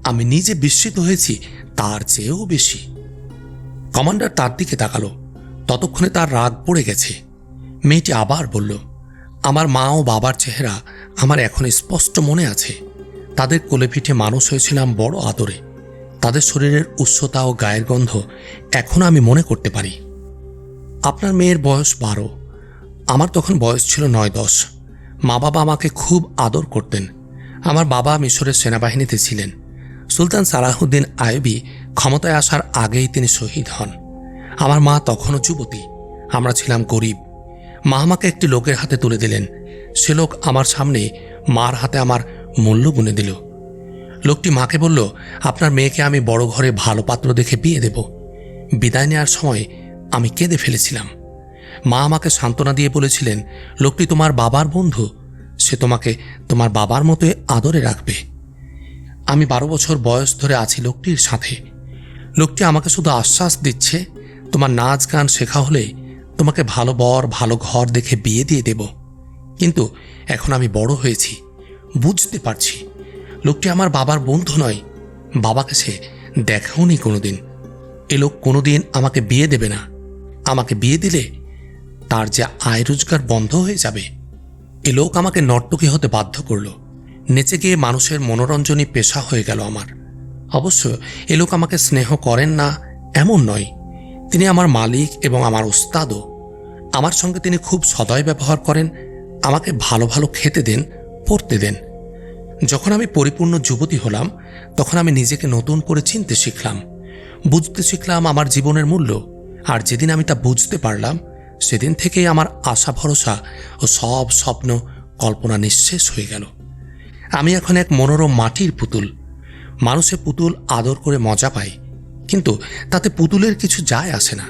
আমি নিজে বিস্মিত হয়েছি তার চেয়েও বেশি। কমান্ডার তার দিকে তাকালো। ততক্ষণে তার রাগ পড়ে গেছে। মেয়েটি আবার বলল, আমার মা ও বাবার চেহারা আমার এখন স্পষ্ট মনে আছে। তাদের কোলে পিঠে মানুষ হয়েছিলাম বড় আদরে। তাদের শরীরের উচ্চতা ও গায়ের গন্ধ এখন আমি মনে করতে পারি। আপনার মেয়ের বয়স 12, আমার তখন বয়স ছিল 9-10। মা বাবা আমাকে খুব আদর করতেন। আমার বাবা মিশরের সেনাবাহিনীতে ছিলেন। সুলতান সালাহুদ্দিন আইয়ুবী ক্ষমতায় আসার আগেই তিনি শহীদ হন। আমার মা তখনও যুবতী। আমরা ছিলাম গরিব। মা আমাকে একটি লোকের হাতে তুলে দিলেন। সে লোক আমার সামনে মার হাতে আমার মূল্য গুনে দিল। লোকটি মাকে বলল, আপনার মেয়েকে আমি বড় ঘরে ভালো পাত্র দেখে বিয়ে দেব। বিদায় নেওয়ার সময় আমি কেঁদে ফেলেছিলাম। মা আমাকে সান্ত্বনা দিয়ে বলেছিলেন, লোকটি তোমার বাবার বন্ধু, সে তোমাকে তোমার বাবার মতোই আদরে রাখবে। আমি 12 বছর বয়স ধরে আছি লোকটির সাথে। লোকটি আমাকে শুধু আশ্বাস দিচ্ছে, তোমার নাচ গান শেখা হলে তোমাকে ভালো বর ভালো ঘর দেখে বিয়ে দিয়ে দেব। কিন্তু এখন আমি বড় হয়েছি, বুঝতে পারছি লোকটি আমার বাবার বন্ধু নয়। বাবাকে সে দেখাওনি কোনোদিন। এ লোক কোনোদিন আমাকে বিয়ে দেবে না। আমাকে বিয়ে দিলে তার যে আয় রোজগার বন্ধ হয়ে যাবে। এ লোক আমাকে নর্তকী হতে বাধ্য করল। নেচে গিয়ে মানুষের মনোরঞ্জনই পেশা হয়ে গেল আমার। অবশ্য এ লোক আমাকে স্নেহ করেন না এমন নয়। তিনি আমার মালিক এবং আমার উস্তাদও। আমার সঙ্গে তিনি খুব সদয় ব্যবহার করেন। আমাকে ভালো ভালো খেতে দেন, পড়তে দেন। যখন আমি পরিপূর্ণ যুবতী হলাম, তখন আমি নিজেকে নতুন করে চিনতে শিখলাম, বুঝতে শিখলাম আমার জীবনের মূল্য। আর যেদিন আমি তা বুঝতে পারলাম, সেদিন থেকেই আমার আশা ভরসা ও সব স্বপ্ন কল্পনা নিঃশেষ হয়ে গেল। আমি এখন এক মনোরম মাটির পুতুল। মানুষে পুতুল আদর করে মজা পায়, কিন্তু তাতে পুতুলের কিছু যায় আসে না।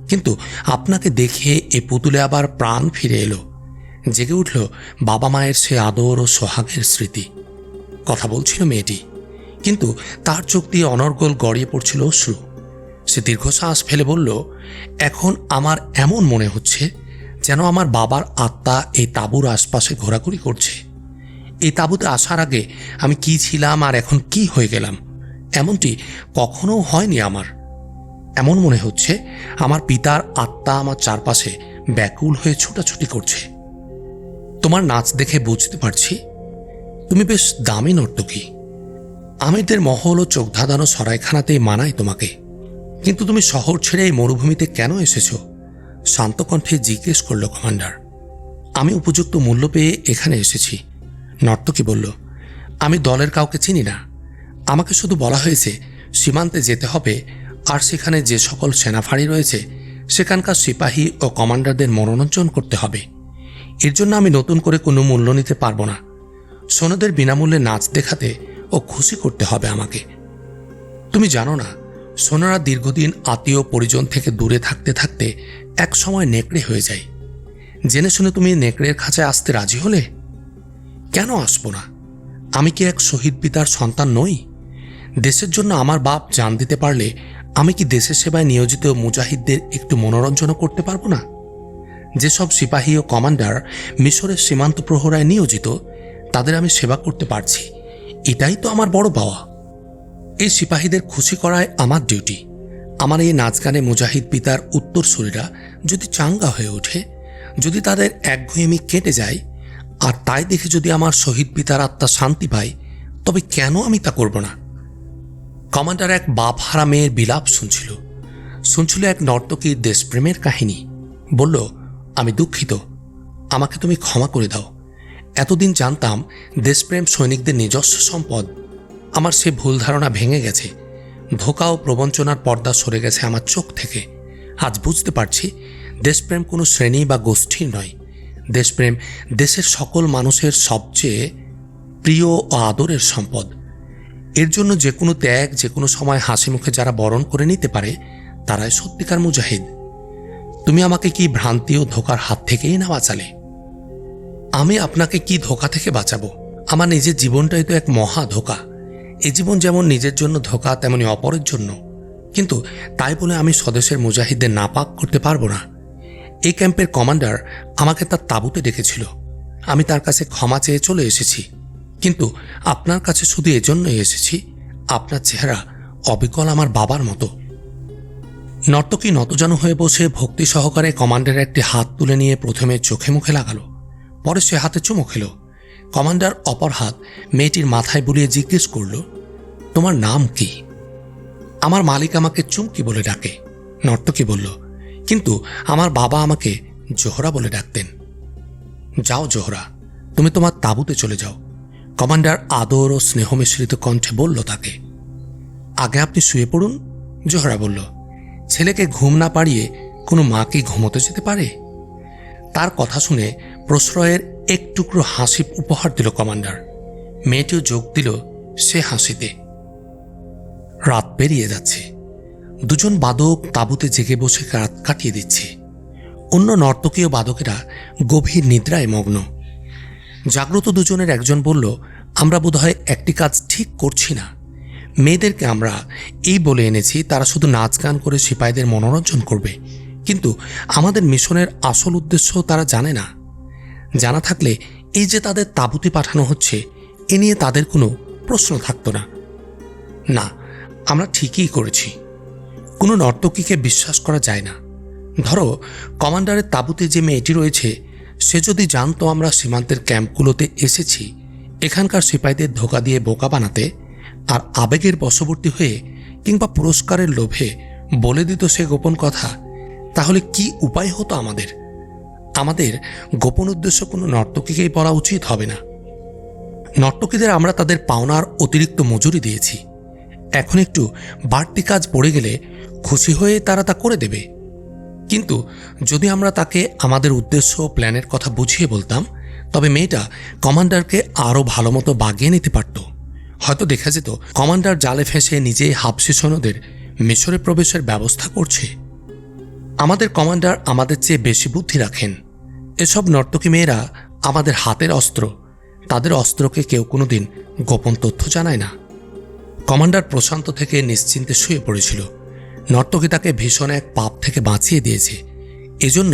কিন্তু আপনাকে দেখে এ পুতুলে আবার প্রাণ ফিরে এলো। জেগে উঠল বাবা মায়ের সে আদর ও সোহাগের স্মৃতি। কথা বলছিল মেয়েটি, কিন্তু তার চোখ দিয়ে অনর্গল গড়িয়ে পড়ছিল অশ্রু। সে দীর্ঘশ্বাস ফেলে বলল, এখন আমার এমন মনে হচ্ছে যেন আমার বাবার আত্মা এই তাঁবুর আশপাশে ঘোরাঘুরি করছে। এই তাঁবুতে আসার আগে আমি কি ছিলাম আর এখন কি হয়ে গেলাম, এমনটি কখনো হয়নি আমার। এমন মনে হচ্ছে আমার পিতার আত্মা আমার চারপাশে ব্যাকুল হয়ে ছুটাছুটি করছে। তোমার নাচ দেখে বুঝতে পারছি তুমি বেশ দামি নর্তকী। আমিরদের মহল ও চোখ ধাঁধানো সরাইখানাতেই মানায় তোমাকে। কিন্তু তুমি শহর ছেড়ে এই মরুভূমিতে কেন এসেছো? শান্ত কণ্ঠে জিজ্ঞেস করল কমান্ডার। আমি উপযুক্ত মূল্য পেয়ে এখানে এসেছি, নর্তকী বলল। আমি দলের কাউকে চিনি না। আমাকে শুধু বলা হয়েছে সীমান্তে যেতে হবে, আর সেখানে যে সকল সেনাফাঁড়ি রয়েছে সেখানকার সিপাহী ও কমান্ডারদের মনোরঞ্জন করতে হবে। এর জন্য আমি নতুন করে কোনো মূল্য নিতে পারবো না। সৈন্যদের বিনামূল্যে নাচ দেখাতে ও খুশি করতে হবে আমাকে। তুমি জানো না, সৈন্যরা দীর্ঘদিন আত্মীয় পরিজন থেকে দূরে থাকতে থাকতে এক সময় নেকড়ে হয়ে যায়। জেনে শুনে তুমি নেকড়ের খাঁচায় আসতে রাজি হলে? কেন আসবো না? আমি কি এক শহীদ পিতার সন্তান নই? দেশের জন্য আমার বাপ জান দিতে পারলে আমি কি দেশের সেবায় নিয়োজিত মুজাহিদদের একটু মনোরঞ্জনও করতে পারবো না? যেসব সিপাহী ও কমান্ডার মিশরের সীমান্ত প্রহরায় নিয়োজিত, তাদের আমি সেবা করতে পারছি, এটাই তো আমার বড় পাওয়া। এই সিপাহীদের খুশি করাই আমার ডিউটি। আমার এই নাচ গানে মুজাহিদ পিতার উত্তরসূরিরা যদি চাঙ্গা হয়ে ওঠে, যদি তাদের একঘেয়েমি কেটে যায়, আর তাই দেখে যদি আমার শহীদ পিতার আত্মা শান্তি পায়, তবে কেন আমি তা করব না? কমান্ডার এক বাপ হারা মেয়ের বিলাপ শুনছিল এক নর্তকীর দেশপ্রেমের কাহিনী। বলল, আমি দুঃখিত, আমাকে তুমি ক্ষমা করে দাও। এতদিন জানতাম দেশপ্রেম সৈনিকদের নিজস্ব সম্পদ। আমার সে ভুল ধারণা ভেঙে গেছে। ধোঁকা ও প্রবঞ্চনার পর্দা সরে গেছে আমার চোখ থেকে। আজ বুঝতে পারছি দেশপ্রেম কোনো শ্রেণী বা গোষ্ঠীর নয়। দেশপ্রেম দেশের সকল মানুষের সবচেয়ে প্রিয় ও আদরের সম্পদ। এর জন্য যে কোনো ত্যাগ, যে কোনো সময় হাসি মুখে যারা বরণ করে নিতে পারে, তারাই সত্যিকার মুজাহিদ। তুমি আমাকে কি ভ্রান্তি ও ধোঁকার হাত থেকেই না বাঁচালে? আমি আপনাকে কি ধোঁকা থেকে বাঁচাবো? আমার নিজের জীবনটাই তো এক মহা ধোঁকা। এ জীবন যেমন নিজের জন্য ধোঁকা, তেমনি অপরের জন্য। কিন্তু তাই বলে আমি স্বদেশের মুজাহিদদের নাপাক করতে পারবো না। এই ক্যাম্পের কমান্ডার আমাকে তার তাঁবুতে ডেকেছিল। আমি তার কাছে ক্ষমা চেয়ে চলে এসেছি। কিন্তু আপনার কাছে শুধু এজন্যই এসেছি, আপনার চেহারা অবিকল আমার বাবার মতো। নর্তকী নতজানু হয়ে বসে ভক্তি সহকারে কমান্ডারের একটি হাত তুলে নিয়ে প্রথমে চোখে মুখে লাগালো, পরে সে হাতে চুমো খেল। কমান্ডার অপর হাত মেয়েটির মাথায় বুলিয়ে জিজ্ঞেস করল, তোমার নাম কি? আমার মালিক আমাকে চুমকি বলে ডাকে, নর্তকী বলল। কিন্তু আমার বাবা আমাকে জোহরা বলে ডাকতেন। যাও জোহরা, তুমি তোমার তাঁবুতে চলে যাও, কমান্ডার আদর ও স্নেহ মিশ্রিত কণ্ঠে বলল তাকে। আগে আপনি শুয়ে পড়ুন, জোহরা বলল। ছেলেকে ঘুম না পাড়িয়ে কোনো মা কি ঘুমোতে যেতে পারে? তার কথা শুনে প্রশ্রয়ের এক টুকরো হাসি উপহার দিল কমান্ডার। মেয়েটিও যোগ দিল সে হাসিতে। রাত পেরিয়ে যাচ্ছে। দুজন বাদক তাঁবুতে জেগে বসে রাত কাটিয়ে দিচ্ছে। অন্য নর্তকী ও বাদকেরা গভীর নিদ্রায় মগ্ন। জাগ্রত দুজনের একজন বলল, আমরা বোধহয় একটি কাজ ঠিক করছি না। মেয়েদেরকে আমরা এই বলে এনেছি তারা শুধু নাচ গান করে সিপাহীদের মনোরঞ্জন করবে, কিন্তু আমাদের মিশনের আসল উদ্দেশ্য তারা জানে না। জানা থাকলে এই যে তাদের তাঁবুতে পাঠানো হচ্ছে এ নিয়ে তাদের কোনো প্রশ্ন থাকতো না। না, আমরা ঠিকই করেছি। কোনো নর্তকীকে বিশ্বাস করা যায় না। ধরো, কমান্ডারের তাঁবুতে যে মেয়েটি রয়েছে সে যদি জানতো আমরা সীমান্তের ক্যাম্পগুলোতে এসেছি এখানকার সিপাহীদের ধোঁকা দিয়ে বোকা বানাতে, আর আবেগের বশবর্তী হয়ে কিংবা পুরস্কারের লোভে বলে দিত সে গোপন কথা, তাহলে কি উপায় হতো আমাদের? আমাদের গোপন উদ্দেশ্য কোনো নর্তকীকেই বলা উচিত হবে না। নর্তকীদের আমরা তাদের পাওনার অতিরিক্ত মজুরি দিয়েছি। এখন একটু বাড়তি কাজ পড়ে গেলে খুশি হয়ে তারা তা করে দেবে। কিন্তু যদি আমরা তাকে আমাদের উদ্দেশ্য প্ল্যানের কথা বুঝিয়ে বলতাম, তবে মেয়েটা কমান্ডারকে আরও ভালো মতো বাগিয়ে নিতে পারত। হয়তো দেখা যেত কমান্ডার জালে ফেঁসে নিজেই হাবশী সৈন্যদের মিশরে প্রবেশের ব্যবস্থা করছে। আমাদের কমান্ডার আমাদের চেয়ে বেশি বুদ্ধি রাখেন। এসব নর্তকী মেয়েরা আমাদের হাতের অস্ত্র। তাদের অস্ত্রকে কেউ কোনোদিন গোপন তথ্য জানায় না। কমান্ডার প্রশান্ত থেকে নিশ্চিন্তে শুয়ে পড়েছিল। নর্তকী তাকে ভীষণ এক পাপ থেকে বাঁচিয়ে দিয়েছে। এজন্য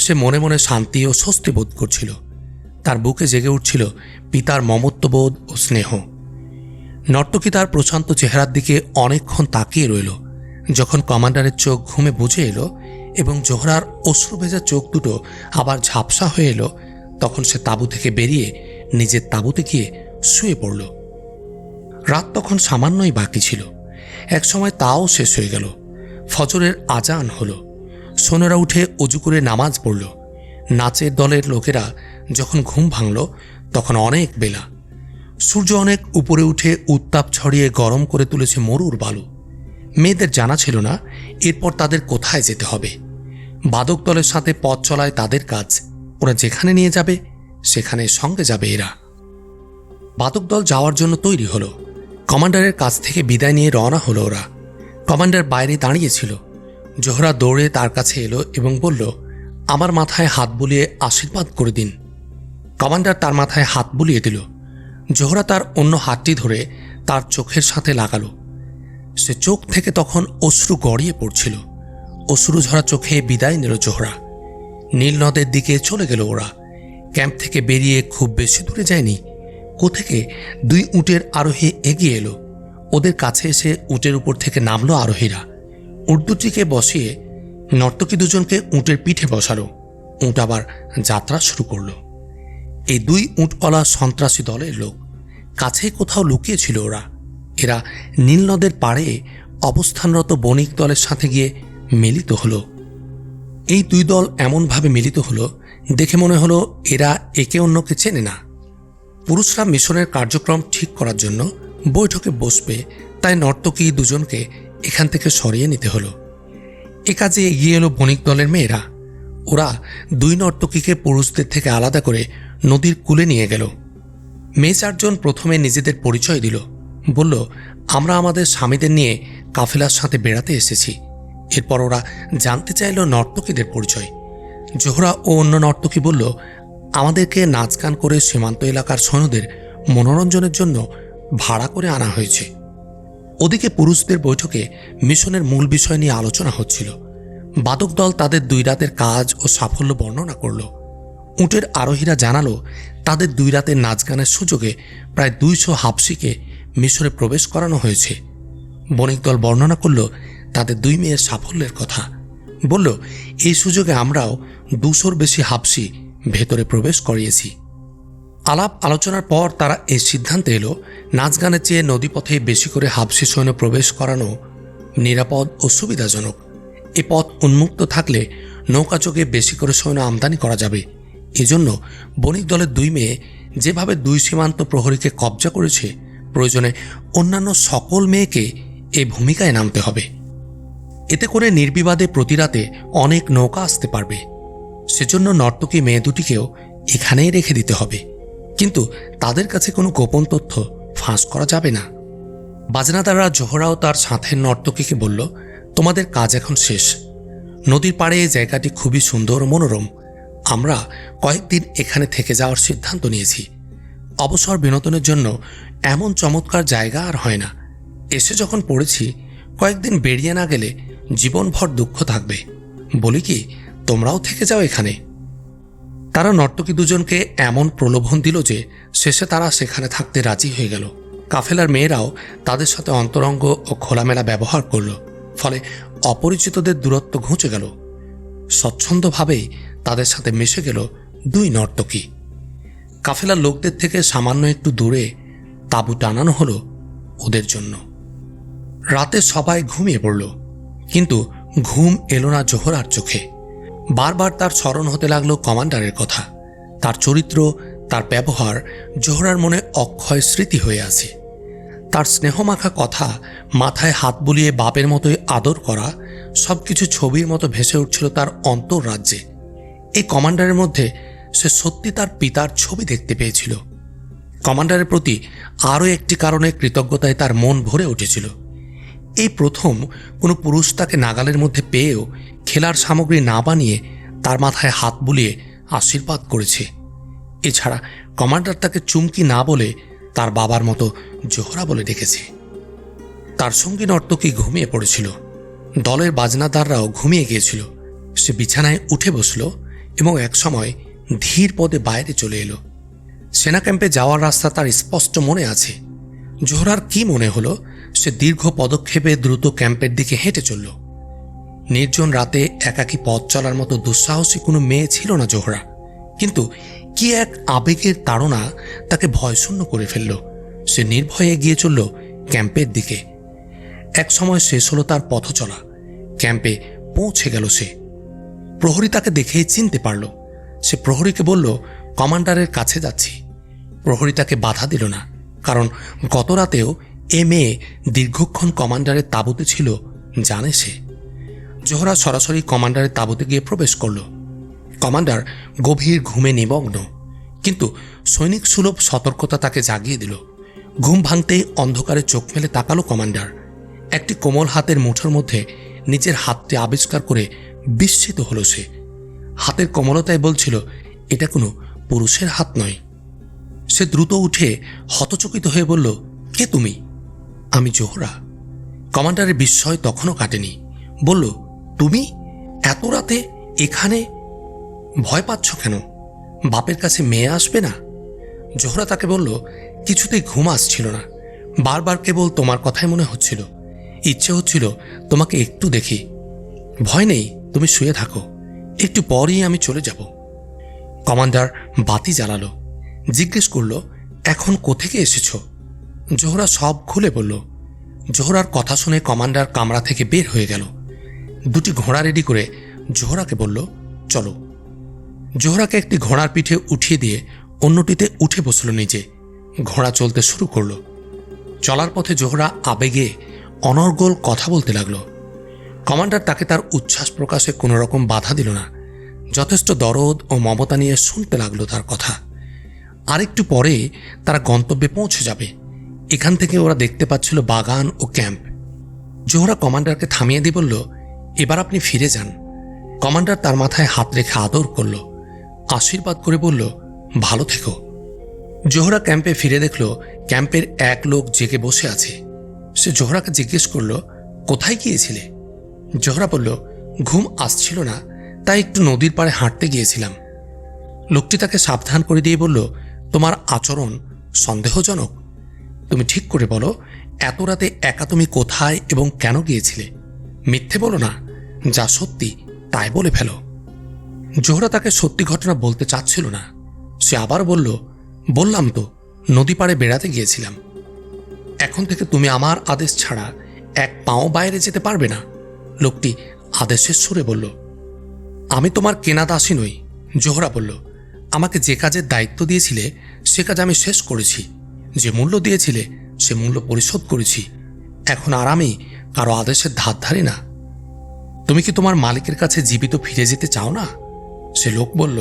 সে মনে মনে শান্তি ও স্বস্তি বোধ করছিল। তার বুকে জেগে উঠছিল পিতার মমত্ববোধ ও স্নেহ। নর্তকী তার প্রশান্ত চেহারার দিকে অনেকক্ষণ তাকিয়ে রইল। যখন কমান্ডারের চোখ ঘুমে বুঝে এলো এবং জোহরার অশ্রু ভেজা চোখ দুটো আবার ঝাপসা হয়ে এলো, তখন সে তাঁবু থেকে বেরিয়ে নিজের তাঁবুতে গিয়ে শুয়ে পড়ল। রাত তখন সামান্যই বাকি ছিল। একসময় তাও শেষ হয়ে গেল। ফজরের আজান হলো। সৈন্যরা উঠে অজু করে নামাজ পড়ল। নাচের দলের লোকেরা যখন ঘুম ভাঙল তখন অনেক বেলা। সূর্য অনেক উপরে উঠে উত্তাপ ছড়িয়ে গরম করে তুলেছে মরুর বালু। মেয়েদের জানা ছিল না এরপর তাদের কোথায় যেতে হবে। বাদক দলের সাথে পথ চলায় তাদের কাজ। ওরা যেখানে নিয়ে যাবে সেখানে সঙ্গে যাবে এরা। বাদক দল যাওয়ার জন্য তৈরি হলো। কমান্ডারের কাছ থেকে বিদায় নিয়ে রওনা হলো ওরা। কমান্ডার বাইরে দাঁড়িয়েছিল। জোহরা দৌড়ে তার কাছে এলো এবং বলল, আমার মাথায় হাত বুলিয়ে আশীর্বাদ করে দিন। কমান্ডার তার মাথায় হাত বুলিয়ে দিল। জোহরা তার অন্য হাতটি ধরে তার চোখের সাথে লাগালো। সে চোখ থেকে তখন অশ্রু গড়িয়ে পড়ছিল। অশ্রু ঝরা চোখে বিদায় নিল জোহরা। নীল নদের দিকে চলে গেল ওরা। ক্যাম্প থেকে বেরিয়ে খুব বেশি দূরে যায়নি। কোথেকে দুই উটের আরোহী এগিয়ে এলো। ওদের কাছে এসে উটের উপর থেকে নামলো আরোহীরা। উট দুটিকে বসিয়ে নর্তকী দুজনকে উটের পিঠে বসালো। উট আবার যাত্রা শুরু করলো। এই দুই উটওয়ালা সন্ত্রাসী দলের লোক। কাছেই কোথাও লুকিয়েছিল ওরা। এরা নীল নদের পাড়ে অবস্থানরত বণিক দলের সাথে গিয়ে মিলিত হলো। এই দুই দল এমনভাবে মিলিত হলো দেখে মনে হলো এরা একে অন্যকে চেনে না। পুরুষরা মিশনের কার্যক্রম ঠিক করার জন্য বৈঠকে বসবে, তাই নর্তকী দুজনকে এখান থেকে সরিয়ে নিতে হলো। এ কাজে এগিয়ে এলো বণিক দলের মেয়েরা। ওরা দুই নর্তকীকে পুরুষদের থেকে আলাদা করে নদীর কূলে নিয়ে গেল। মেয়ে চারজন প্রথমে নিজেদের পরিচয় দিল। বলল, আমরা আমাদের স্বামীদের নিয়ে কাফেলার সাথে বেড়াতে এসেছি। এরপর ওরা জানতে চাইল নর্তকীদের পরিচয়। জোহরা ও অন্য নর্তকী বলল, আমাদেরকে নাচ গান করে সীমান্ত এলাকার সৈন্যদের মনোরঞ্জনের জন্য ভাড়া করে আনা হয়েছে। ওদিকে পুরুষদের বৈঠকে মিশনের মূল বিষয় নিয়ে আলোচনা হচ্ছিল। বাদক দল তাদের 2 রাতের কাজ ও সাফল্য বর্ণনা করল। উটের আরোহীরা জানালো তাদের 2 রাতের নাচ গানের সুযোগে প্রায় 200 হাবশীকে মিশরে প্রবেশ করানো হয়েছে। বণিক দল বর্ণনা করল তাদের 2 মেয়ের সাফল্যের কথা। বলল, এই সুযোগে আমরাও 200-র বেশি হাবশী ভেতরে প্রবেশ করিয়েছি। আলাপ আলোচনার পর তারা এই সিদ্ধান্তে এলো, নাচ গানের চেয়ে নদীপথে বেশি করে হাবশী সৈন্য প্রবেশ করানো নিরাপদ ও সুবিধাজনক। এ পথ উন্মুক্ত থাকলে নৌকাযোগে বেশি করে সৈন্য আমদানি করা যাবে। এজন্য বণিক দলের 2 মেয়ে যেভাবে 2 সীমান্ত প্রহরীকে কবজা করেছে, প্রয়োজনে অন্যান্য সকল মেয়েকে এই ভূমিকায় নামতে হবে। এতে করে নির্বিবাদে প্রতি রাতে অনেক নৌকা আসতে পারবে। সেজন্য নর্তকী মেয়ে দুটিকেও এখানেই রেখে দিতে হবে, কিন্তু তাদের কাছে কোনো গোপন তথ্য ফাঁস করা যাবে না। বাজনাদাররা জোহরাও তার সাথের নর্তকীকে বলল, তোমাদের কাজ এখন শেষ। নদীর পাড়ে এই জায়গাটি খুবই সুন্দর ও মনোরম। আমরা কয়েকদিন এখানে থেকে যাওয়ার সিদ্ধান্ত নিয়েছি। অবসর বিনোদনের জন্য এমন চমৎকার জায়গা আর হয় না। এসে যখন পড়েছি, কয়েকদিন বেরিয়ে না গেলে জীবনভর দুঃখ থাকবে। বলি কি, তোমরাও থেকে যাও এখানে। তারা নর্তকী দুজনকে এমন প্রলোভন দিল যে শেষে তারা সেখানে থাকতে রাজি হয়ে গেল। কাফেলার মেয়েরাও তাদের সাথে অন্তরঙ্গ ও খোলামেলা ব্যবহার করল। ফলে অপরিচিতদের দূরত্ব ঘুচে গেল। স্বচ্ছন্দভাবেই তাদের সাথে মিশে গেল দুই নর্তকী। কাফেলার লোকদের থেকে সামান্য একটু দূরে তাঁবু টানানো হলো ওদের জন্য। রাতে সবাই ঘুমিয়ে পড়ল, কিন্তু ঘুম এলো না জোহরার চোখে। বারবার তার স্মরণ হতে লাগলো কমান্ডারের কথা। তার চরিত্র, তার ব্যবহার জোহরার মনে অক্ষয় স্মৃতি হয়ে আছে। তার স্নেহমাখা কথা, মাথায় হাত বুলিয়ে বাপের মতোই আদর করা, সবকিছু ছবির মতো ভেসে উঠছিল তার অন্তঃরাজ্যে। এই কমান্ডারের মধ্যে সে সত্যি তার পিতার ছবি দেখতে পেয়েছিল। কমান্ডারের প্রতি আরও একটি কারণে কৃতজ্ঞতায় তার মন ভরে উঠেছিল। এই প্রথম কোনো পুরুষ তাকে নাগালের মধ্যে পেয়েও খেলার সামগ্রী না বানিয়ে তার মাথায় হাত বুলিয়ে আশীর্বাদ করেছে। এছাড়া কমান্ডার তাকে চুমকি না বলে তার বাবার মতো জোহরা বলে ডেকেছে। তার সঙ্গী নর্তকী ঘুমিয়ে পড়েছিল। দলের বাজনাদাররাও ঘুমিয়ে গিয়েছিল। সে বিছানায় উঠে বসল এবং একসময় ধীর পদে বাইরে চলে এলো। সেনা ক্যাম্পে যাওয়ার রাস্তা তার স্পষ্ট মনে আছে। জোহরার কি মনে হলো, সে দীর্ঘ পদক্ষেপে দ্রুত ক্যাম্পের দিকে হেঁটে চলল। নির্জন রাতে একাকী পথ চলার মতো দুঃসাহসী কোনো মেয়ে ছিল না জোহরা, কিন্তু কি এক আবেগের তাড়না তাকে ভয়শূন্য করে ফেলল। সে নির্ভয়ে এগিয়ে চলল ক্যাম্পের দিকে। এক সময় শেষ হলো তার পথ চলা। ক্যাম্পে পৌঁছে গেল সে। প্রহরী তাকে দেখেই চিনতে পারল। সে প্রহরীকে বলল, কমান্ডারের কাছে যাচ্ছি। প্রহরী তাকে বাধা দিল না, কারণ গত রাতেও এ মেয়ে দীর্ঘক্ষণ কমান্ডারের তাঁবুতে ছিল জানে সে। জোহরা সরাসরি কমান্ডারের তাঁবুতে গিয়ে প্রবেশ করল। কমান্ডার গভীর ঘুমে নিমগ্ন, কিন্তু সৈনিক সুলভ সতর্কতা তাকে জাগিয়ে দিল। ঘুম ভাঙতেই অন্ধকারে চোখ মেলে তাকালো কমান্ডার। একটি কোমল হাতের মুঠোর মধ্যে নিজের হাতটি আবিষ্কার করে বিস্মিত হলো সে। হাতের কোমলতায় বলছিল, এটা কোনো পুরুষের হাত নয়। সে দ্রুত উঠে হতচকিত হয়ে বলল, কে তুমি? আমি জোহরা। কমান্ডারের বিস্ময় তখনও কাটেনি। বলল, তুমি এত রাতে এখানে? ভয় পাচ্ছ কেন? বাপের কাছে মেয়ে আসবে না? জোহরা তাকে বলল, কিছুতেই ঘুম আসছিল না। বারবার কেবল তোমার কথাই মনে হচ্ছিল। ইচ্ছে হচ্ছিল তোমাকে একটু দেখি। ভয় নেই, তুমি শুয়ে থাকো, একটু পরই আমি চলে যাব। কমান্ডার বাতি জ্বালালো। জিজ্ঞেস করল, এখন কোথেকে এসেছ? জোহরা সব খুলে বলল। জোহরার কথা শুনে কমান্ডার কামরা থেকে বের হয়ে গেল। দুটি ঘোড়া রেডি করে জোহরাকে বলল, চলো। জোহরাকে একটি ঘোড়ার পিঠে উঠিয়ে দিয়ে অন্যটিতে উঠে বসল নিজে। ঘোড়া চলতে শুরু করল। চলার পথে জোহরা আবেগে অনর্গল কথা বলতে লাগলো। কমান্ডার তাকে তার উচ্ছ্বাস প্রকাশে কোনো রকম বাধা দিল না। যথেষ্ট দরদ ও মমতা নিয়ে শুনতে লাগলো তার কথা। আরেকটু পরে তারা গন্তব্যে পৌঁছে যাবে। এখান থেকে ওরা দেখতে পাচ্ছিল বাগান ও ক্যাম্প। জোহরা কমান্ডারকে থামিয়ে দিয়ে বলল, এবার আপনি ফিরে যান। কমান্ডার তার মাথায় হাত রেখে আদর করল, আশীর্বাদ করে বলল, ভালো থেকো। জোহরা ক্যাম্পে ফিরে দেখল ক্যাম্পের এক লোক জেগে বসে আছে। সে জোহরাকে জিজ্ঞেস করল, কোথায় গিয়েছিলে? জোহরা বলল, ঘুম আসছিল না, তাই একটু নদীর পাড়ে হাঁটতে গিয়েছিলাম। লোকটি তাকে সাবধান করে দিয়ে বলল, তোমার আচরণ সন্দেহজনক। তুমি ঠিক করে বলো, এত রাতে একা তুমি কোথায় এবং কেন গিয়েছিলে? মিথ্যে বলো না, যা সত্যি তাই বলে ফেলো। জোহরা তাকে সত্যি ঘটনা বলতে চাচ্ছিল না। সে আবার বলল, বললাম তো, নদী পাড়ে বেড়াতে গিয়েছিলাম। এখন থেকে তুমি আমার আদেশ ছাড়া এক পাও বাইরে যেতে পারবে না। লোকটি আদেশের সুরে বলল। আমি তোমার কেনা দাসী নই। জোহরা বলল, আমাকে যে কাজের দায়িত্ব দিয়েছিলে সে কাজ আমি শেষ করেছি। যে মূল্য দিয়েছিলে সে মূল্য পরিশোধ করেছি। এখন আর আমি কারো আদেশের ধার ধারি না। তুমি কি তোমার মালিকের কাছে জীবিত ফিরে যেতে চাও না? সে লোক বলল,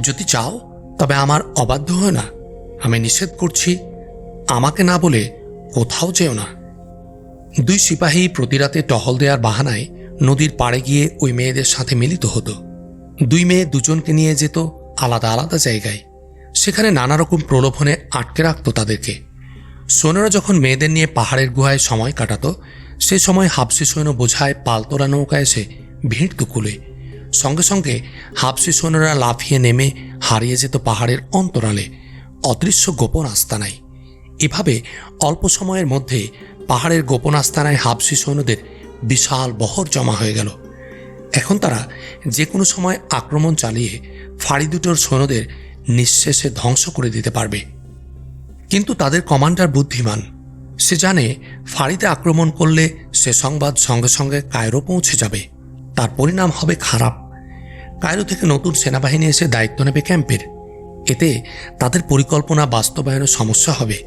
যদি চাও তবে আমার অবাধ্য হয় না। আমি নিষেধ করছি, আমাকে না বলে কোথাও যেও না। দুই সিপাহী প্রতি রাতে টহল দেওয়ার বাহানায় নদীর পাড়ে গিয়ে ওই মেয়েদের সাথে মিলিত হতো। দুই মেয়ে দুজনকে নিয়ে যেত আলাদা আলাদা জায়গায়। সেখানে নানা রকম প্রলোভনে আটকে রাখত তাদেরকে। সৈন্যরা যখন মেয়েদের নিয়ে পাহাড়ের গুহায় সময় কাটাতো, সে সময় হাবশি সৈন্য বোঝায় পালতোলা নৌকা এসে ভিড় কুকুলে। সঙ্গে সঙ্গে হাবশি সৈন্যরা লাফিয়ে নেমে হারিয়ে যেত পাহাড়ের অন্তরালে, অদৃশ্য গোপন আস্তানায়। এভাবে অল্প সময়ের মধ্যে পাহাড়ের গোপন আস্তানায় হাবশি সৈন্যদের বিশাল বহর জমা হয়ে গেল। এখন তারা যে কোনো সময় আক্রমণ চালিয়ে ফাঁড়ি দুটোর সৈন্যদের নিঃশেষে ধ্বংস করে দিতে পারবে। কিন্তু তাদের কমান্ডার বুদ্ধিমান। সে জানে ফাঁড়িতে আক্রমণ করলে সে সংবাদ সঙ্গে সঙ্গে কায়রো পৌঁছে যাবে। তার পরিণাম হবে খারাপ। কায়রো থেকে নতুন সেনাবাহিনী এসে দায়িত্ব নেবে ক্যাম্পের। এতে তাদের পরিকল্পনা বাস্তবায়নে সমস্যা হবে।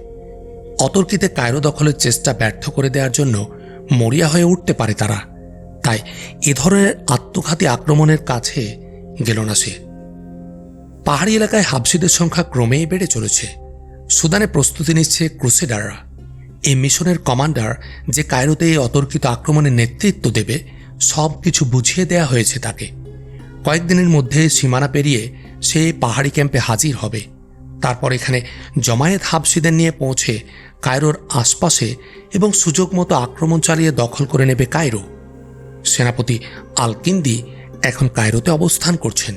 অতর্কিতে কায়রো দখলের চেষ্টা ব্যর্থ করে দেওয়ার জন্য মরিয়া হয়ে উঠতে পারে তারা। তাই এ ধরনের আত্মঘাতী আক্রমণের কাছে গেল না সে। পাহাড়ি এলাকায় হাবশিদের সংখ্যা ক্রমেই বেড়ে চলেছে। সুদানে প্রস্তুতি নিচ্ছে ক্রুসেডাররা। এই মিশনের কমান্ডার, যে কায়রোতে এই অতর্কিত আক্রমণের নেতৃত্ব দেবে, সব কিছু বুঝিয়ে দেয়া হয়েছে তাকে। কয়েকদিনের মধ্যে সীমানা পেরিয়ে সে পাহাড়ি ক্যাম্পে হাজির হবে। তারপর এখানে জমায়েত হাবশিদের নিয়ে পৌঁছে কায়রোর আশপাশে এবং সুযোগ মতো আক্রমণ চালিয়ে দখল করে নেবে কায়রো। সেনাপতি আলকিন্দি এখন কায়রোতে অবস্থান করছেন।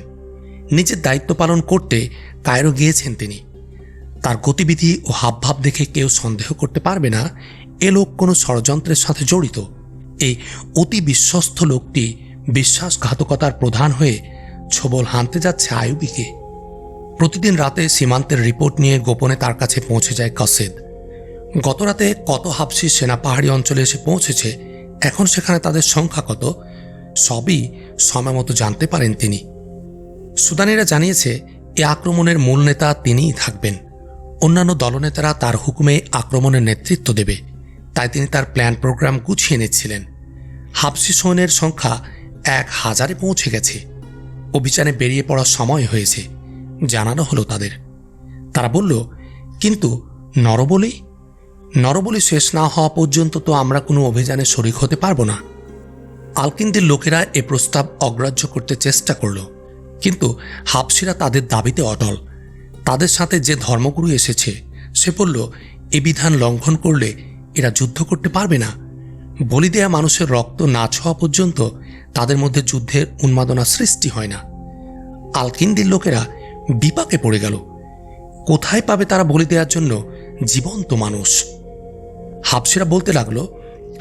নিজের দায়িত্ব পালন করতে কায়রো গিয়েছেন তিনি। তার গতিবিধি ও হাবভাব দেখে কেউ সন্দেহ করতে পারবে না এ লোক কোনো ষড়যন্ত্রের সাথে জড়িত। এই অতি বিশ্বস্ত লোকটি বিশ্বাসঘাতকতার প্রধান হয়ে ছোবল হানতে যাচ্ছে আইয়ুবীকে। প্রতিদিন রাতে সীমান্তের রিপোর্ট নিয়ে গোপনে তার কাছে পৌঁছে যায় কাসেদ। গতরাতে কত হাবশি সেনা পাহাড়ি অঞ্চলে এসে পৌঁছেছে, এখন সেখানে তাদের সংখ্যা কত, সবই সময় মতো জানতে পারেন তিনি। সুদানিরা জানিয়েছে এ আক্রমণের মূল নেতা তিনিই থাকবেন। অন্যান্য দলনেতারা তার হুকুমে আক্রমণের নেতৃত্ব দেবে। তাই তিনি তার প্ল্যান প্রোগ্রাম গুছিয়ে নিচ্ছিলেন। হাবশি সৈন্যের সংখ্যা 1000-এ পৌঁছে গেছে। অভিযানে বেরিয়ে পড়ার সময় হয়েছে জানানো হলো তাদের। তারা বলল, কিন্তু নরবলি শেষ না হওয়া পর্যন্ত তো আমরা কোনো অভিযানে শরিক হতে পারবো না। আলকিন্দির লোকেরা এ প্রস্তাব অগ্রাহ্য করতে চেষ্টা করল, কিন্তু হাবশিরা তাদের দাবিতে অটল। তাদের সাথে যে ধর্মগুরু এসেছে সে বলল, এ বিধান লঙ্ঘন করলে এরা যুদ্ধ করতে পারবে না। বলি দেয়া মানুষের রক্ত না ছোঁয়া পর্যন্ত তাদের মধ্যে যুদ্ধের উন্মাদনা সৃষ্টি হয় না। আলকিন্দির লোকেরা বিপাকে পড়ে গেল। কোথায় পাবে তারা বলি দেওয়ার জন্য জীবন্ত মানুষ? হাবশিরা বলতে লাগলো,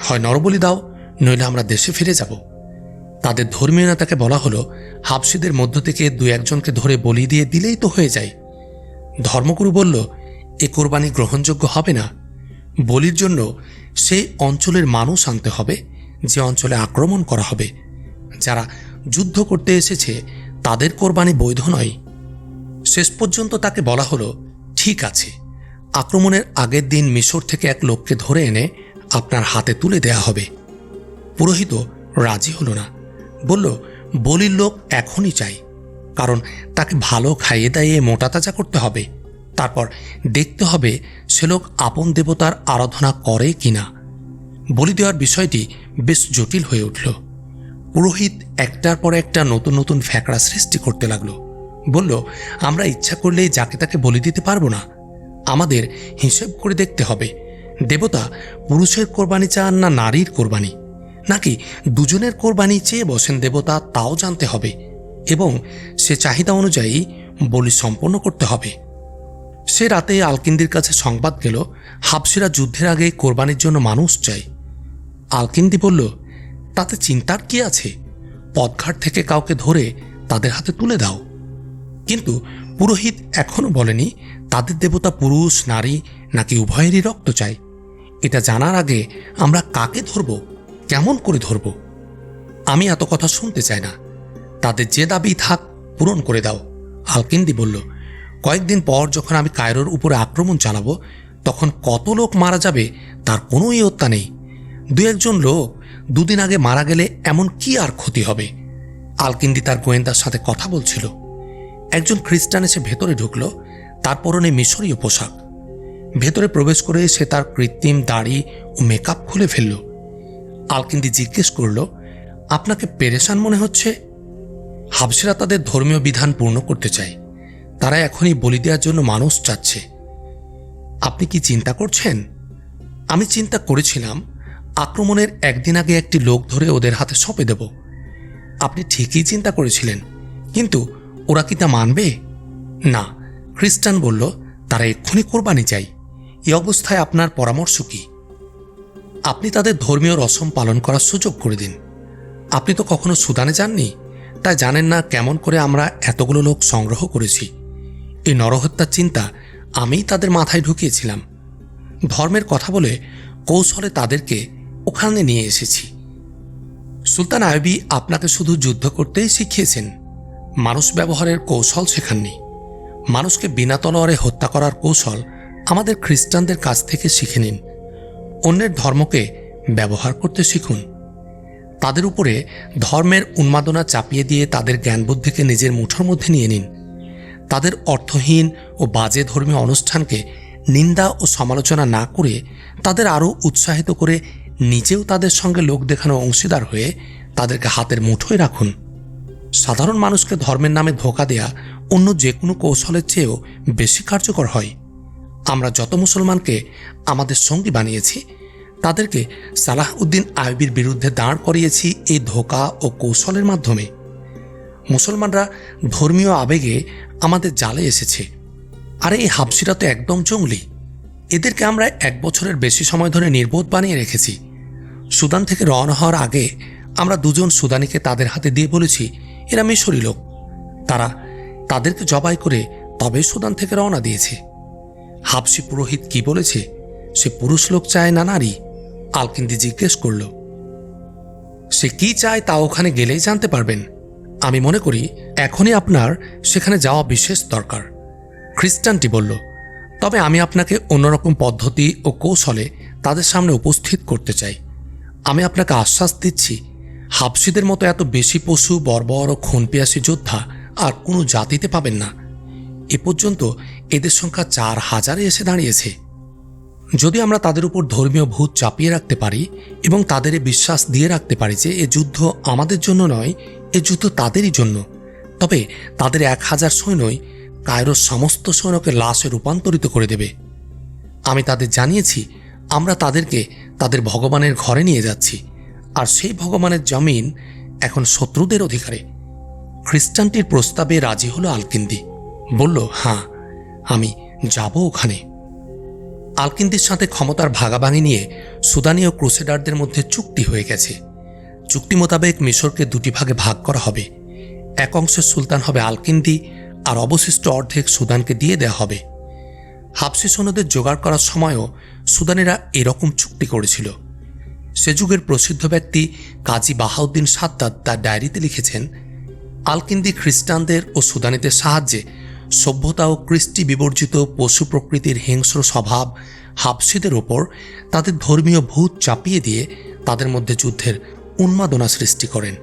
হয় নরবলি দাও, নইলে আমরা দেশে ফিরে যাব। তাদের ধর্মীয় নেতাকে বলা হলো, হাবশিদের মধ্য থেকে 2-1জনকে ধরে বলি দিয়ে দিলেই তো হয়ে যায়। ধর্মগুরু বলল, এ কোরবানি গ্রহণযোগ্য হবে না। বলির জন্য সেই অঞ্চলের মানুষ আনতে হবে যে অঞ্চলে আক্রমণ করা হবে। যারা যুদ্ধ করতে এসেছে তাদের কোরবানি বৈধ নয়। শেষ পর্যন্ত তাকে বলা হলো, ঠিক আছে, আক্রমণের আগের দিন মিশর থেকে এক লোককে ধরে এনে আপনার হাতে তুলে দেয়া হবে। পুরোহিত রাজি হলো না, বলল, বলির লোক এখনই চাই, কারণ তাকে ভালো খাইয়ে দাইয়ে মোটা তাজা করতে হবে। তারপর দেখতে হবে সে লোক আপন দেবতার আরাধনা করে কিনা। বলি দেওয়ার বিষয়টি বেশ জটিল হয়ে উঠল। পুরোহিত একটার পর একটা নতুন নতুন ফ্যাকড়া সৃষ্টি করতে লাগলো। বলল, আমরা ইচ্ছা করলেই যাকে তাকে বলি দিতে পারবো না। আমাদের হিসেব করে দেখতে হবে দেবতা পুরুষের কোরবানি চান না নারীর কোরবানি, নাকি দুজনের কোরবানি চেয়ে বসেন দেবতা, তাও জানতে হবে এবং সে চাহিদা অনুযায়ী বলি সম্পন্ন করতে হবে। সে রাতে আলকিন্দির কাছে সংবাদ গেল, হাবশিরা যুদ্ধের আগে কোরবানির জন্য মানুষ চাই। আলকিন্দি বলল, তাতে চিন্তার কি আছে? পথঘাট থেকে কাউকে ধরে তাদের হাতে তুলে দাও। কিন্তু পুরোহিত এখনো বলেনি তাদের দেবতা পুরুষ নারী নাকি উভয়েরই রক্ত চাই। এটা জানার আগে আমরা কাকে ধরব, কেমন করে ধরব? আমি এত কথা শুনতে চাই না। তাদের যে দাবি থাক পূরণ করে দাও। আলকিন্দি বলল, কয়েকদিন পর যখন আমি কায়রোর উপরে আক্রমণ চালাবো, তখন কত লোক মারা যাবে তার কোনো ইয়ত্তা নেই। 2-1জন লোক 2 দিন আগে মারা গেলে এমন কি আর ক্ষতি হবে? আলকিন্দি তার গোয়েন্দার সাথে কথা বলছিল। একজন খ্রিস্টান এসে ভেতরে ঢুকল। তার পরনে মিশরীয় পোশাক। ভেতরে প্রবেশ করে সে তার কৃত্রিম দাড়ি ও মেকআপ খুলে ফেলল। আলকিন্দি জিজ্ঞেস করল, আপনাকে পেরেশান মনে হচ্ছে? হাবশিরা তাদের ধর্মীয় বিধান পূর্ণ করতে চায়। তারা এখনই বলি দেওয়ার জন্য মানুষ চাচ্ছে। আপনি কি চিন্তা করছেন? আমি চিন্তা করেছিলাম আক্রমণের একদিন আগে একটি লোক ধরে ওদের হাতে সঁপে দেব। আপনি ঠিকই চিন্তা করেছিলেন, কিন্তু ওরা কি তা মানবে? না। খ্রিস্টান বলল তারা এক্ষুনি কোরবানি চাই। এই অবস্থায় আপনার পরামর্শ কি? আপনি তাদের ধর্মীয় রসম পালন করার সুযোগ করে দিন। আপনি তো কখনো সুদানে যাননি, তাই জানেন না কেমন করে আমরা এতগুলো লোক সংগ্রহ করেছি। এই নরহত্যার চিন্তা আমিই তাদের মাথায় ঢুকিয়েছিলাম। ধর্মের কথা বলে কৌশলে তাদেরকে ওখানে নিয়ে এসেছি। সুলতান আইয়ুবী আপনাকে শুধু যুদ্ধ করতেই শিখিয়েছেন, মানুষ ব্যবহারের কৌশল শেখাননি। মানুষকে বিনা তলোয়ারে হত্যা করার কৌশল আমাদের খ্রিস্টানদের কাছ থেকে শিখে নিন। অন্যের ধর্মকে ব্যবহার করতে শিখুন। তাদের উপরে ধর্মের উন্মাদনা চাপিয়ে দিয়ে তাদের জ্ঞান বুদ্ধিকে নিজের মুঠোর মধ্যে নিয়ে নিন। তাদের অর্থহীন ও বাজে ধর্মীয় অনুষ্ঠানকে নিন্দা ও সমালোচনা না করে তাদের আরও উৎসাহিত করে নিজেও তাদের সঙ্গে লোক দেখানো অংশীদার হয়ে তাদেরকে হাতের মুঠোয় রাখুন। সাধারণ মানুষকে ধর্মের নামে ধোঁকা দেয়া অন্য যে কোনো কৌশলের চেয়েও বেশি কার্যকর হয়। আমরা যত মুসলমানকে আমাদের সঙ্গী বানিয়েছি, তাদেরকে সালাহউদ্দিন আইয়ুবীর বিরুদ্ধে দাঁড় করিয়েছি এই ধোঁকা ও কৌশলের মাধ্যমে। মুসলমানরা ধর্মীয় আবেগে আমাদের জালে এসেছে। আর এই হাবশিরা তো একদম জঙ্গলি। এদেরকে আমরা 1 বছরের বেশি সময় ধরে নির্বোধ বানিয়ে রেখেছি। সুদান থেকে রওনা হওয়ার আগে আমরা 2 জন সুদানিকে তাদের হাতে দিয়ে বলেছি এরা মিশরী লোক। তারা তাদেরকে জবাই করে তবে সুদান থেকে রওনা দিয়েছে। হাবশি পুরোহিত কি বলেছে? সে পুরুষ লোক চায় না নারী? আলকিন্দি জিজ্ঞেস করল। সে কি চায় তা ওখানে গেলেই জানতে পারবেন। আমি মনে করি এখনই আপনার সেখানে যাওয়া বিশেষ দরকার। খ্রিস্টানটি বলল, তবে আমি আপনাকে অন্যরকম পদ্ধতি ও কৌশলে তাদের সামনে উপস্থিত করতে চাই। আমি আপনাকে আশ্বাস দিচ্ছি, হাবশিদের মতো এত বেশি পশু, বর্বর ও খুনপিয়াসী যোদ্ধা আর কোনো জাতিতে পাবেন না। এ পর্যন্ত এদের সংখ্যা 4000-এ এসে দাঁড়িয়েছে। যদি আমরা তাদের উপর ধর্মীয় ভূত চাপিয়ে রাখতে পারি এবং তাদের বিশ্বাস দিয়ে রাখতে পারি যে এ যুদ্ধ আমাদের জন্য নয়, এ যুদ্ধ তাদেরই জন্য, তবে তাদের 1000 সৈন্যই কায়রোর সমস্ত সৈন্যকে লাশে রূপান্তরিত করে দেবে। আমি তাদের জানিয়েছি আমরা তাদেরকে তাদের ভগবানের ঘরে নিয়ে যাচ্ছি, আর সেই ভগবানের জমিন এখন শত্রুদের অধিকারে। খ্রিস্টানটির প্রস্তাবে রাজি হলো আলকিন্দি। বলল, হ্যাঁ, আমি যাব ওখানে। আলকিন্দির সাথে ক্ষমতার ভাগাভাগি নিয়ে সুদানি ও ক্রুসেডারদের মধ্যে চুক্তি হয়ে গেছে। চুক্তি মোতাবেক মিশরকে 2টি ভাগে ভাগ করা হবে। এক অংশের সুলতান হবে আলকিন্দি, আর অবশিষ্ট অর্ধেক সুদানকে দিয়ে দেওয়া হবে। হাবশি সৈন্যদের জোগাড় করার সময়ও সুদানিরা এরকম চুক্তি করেছিল। সে যুগের প্রসিদ্ধ ব্যক্তি কাজী বাহাউদ্দিন সাদ্দাত তার ডায়েরিতে লিখেছেন, আলকিন্দি খ্রিস্টানদের ও সুদানিদের সাহায্যে সভ্যতা ও কৃষ্টি বিবর্জিত পশু প্রকৃতির হিংস্র স্বভাব হাবশিদের ওপর তাদের ধর্মীয় ভূত চাপিয়ে দিয়ে তাদের মধ্যে যুদ্ধের উন্মাদনা সৃষ্টি করেন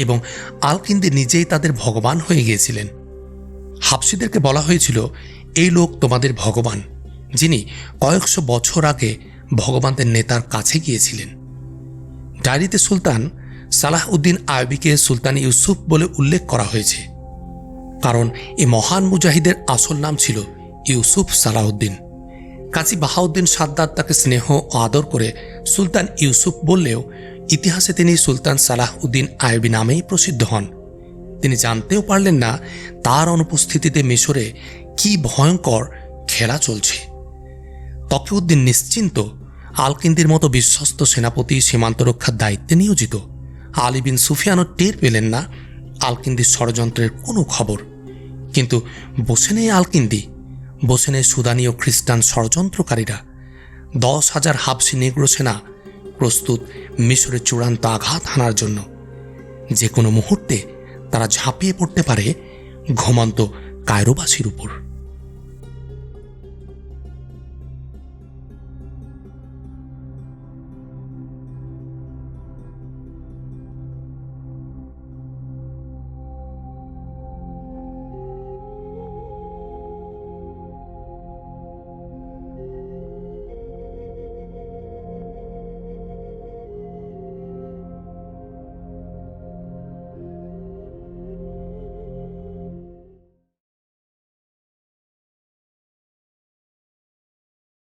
এবং আলকিন্দি নিজেই তাদের ভগবান হয়ে গিয়েছিলেন। হাবশিদেরকে বলা হয়েছিল, এই লোক তোমাদের ভগবান, যিনি কয়েকশো বছর আগে ভগবানদের নেতার কাছে গিয়েছিলেন। ডায়েরিতে সুলতান সালাহউদ্দিন আইয়ুবীকে সুলতান ইউসুফ বলে উল্লেখ করা হয়েছে, কারণ এই মহান মুজাহিদের আসল নাম ছিল ইউসুফ সালাহউদ্দিন। কাজী বাহাউদ্দিন সাদ্দাত তাকে স্নেহ ও আদর করে সুলতান ইউসুফ বললেও ইতিহাসে তিনি সুলতান সালাহউদ্দিন আইয়ুবী নামেই প্রসিদ্ধ হন। তিনি জানতেও পারলেন না তার অনুপস্থিতিতে মিশরে কি ভয়ঙ্কর খেলা চলছে। তকিউদ্দিন নিশ্চিন্ত, আলকিন্দির মতো বিশ্বস্ত সেনাপতি সীমান্ত রক্ষার দায়িত্বে নিয়োজিত। আলী বিন সুফিয়ানও টের পেলেন না আলকিন্দির ষড়যন্ত্রের কোনো খবর। কিন্তু বসে নেই আলকিন্দি, বসে নেই সুদানি ও খ্রিস্টান ষড়যন্ত্রকারীরা। 10,000 হাবশি নেগ্রো সেনা প্রস্তুত মিশরের চূড়ান্ত আঘাত হানার জন্য। যে কোনো মুহূর্তে তারা ঝাঁপিয়ে পড়তে পারে ঘুমন্ত কায়রোবাসীর উপর।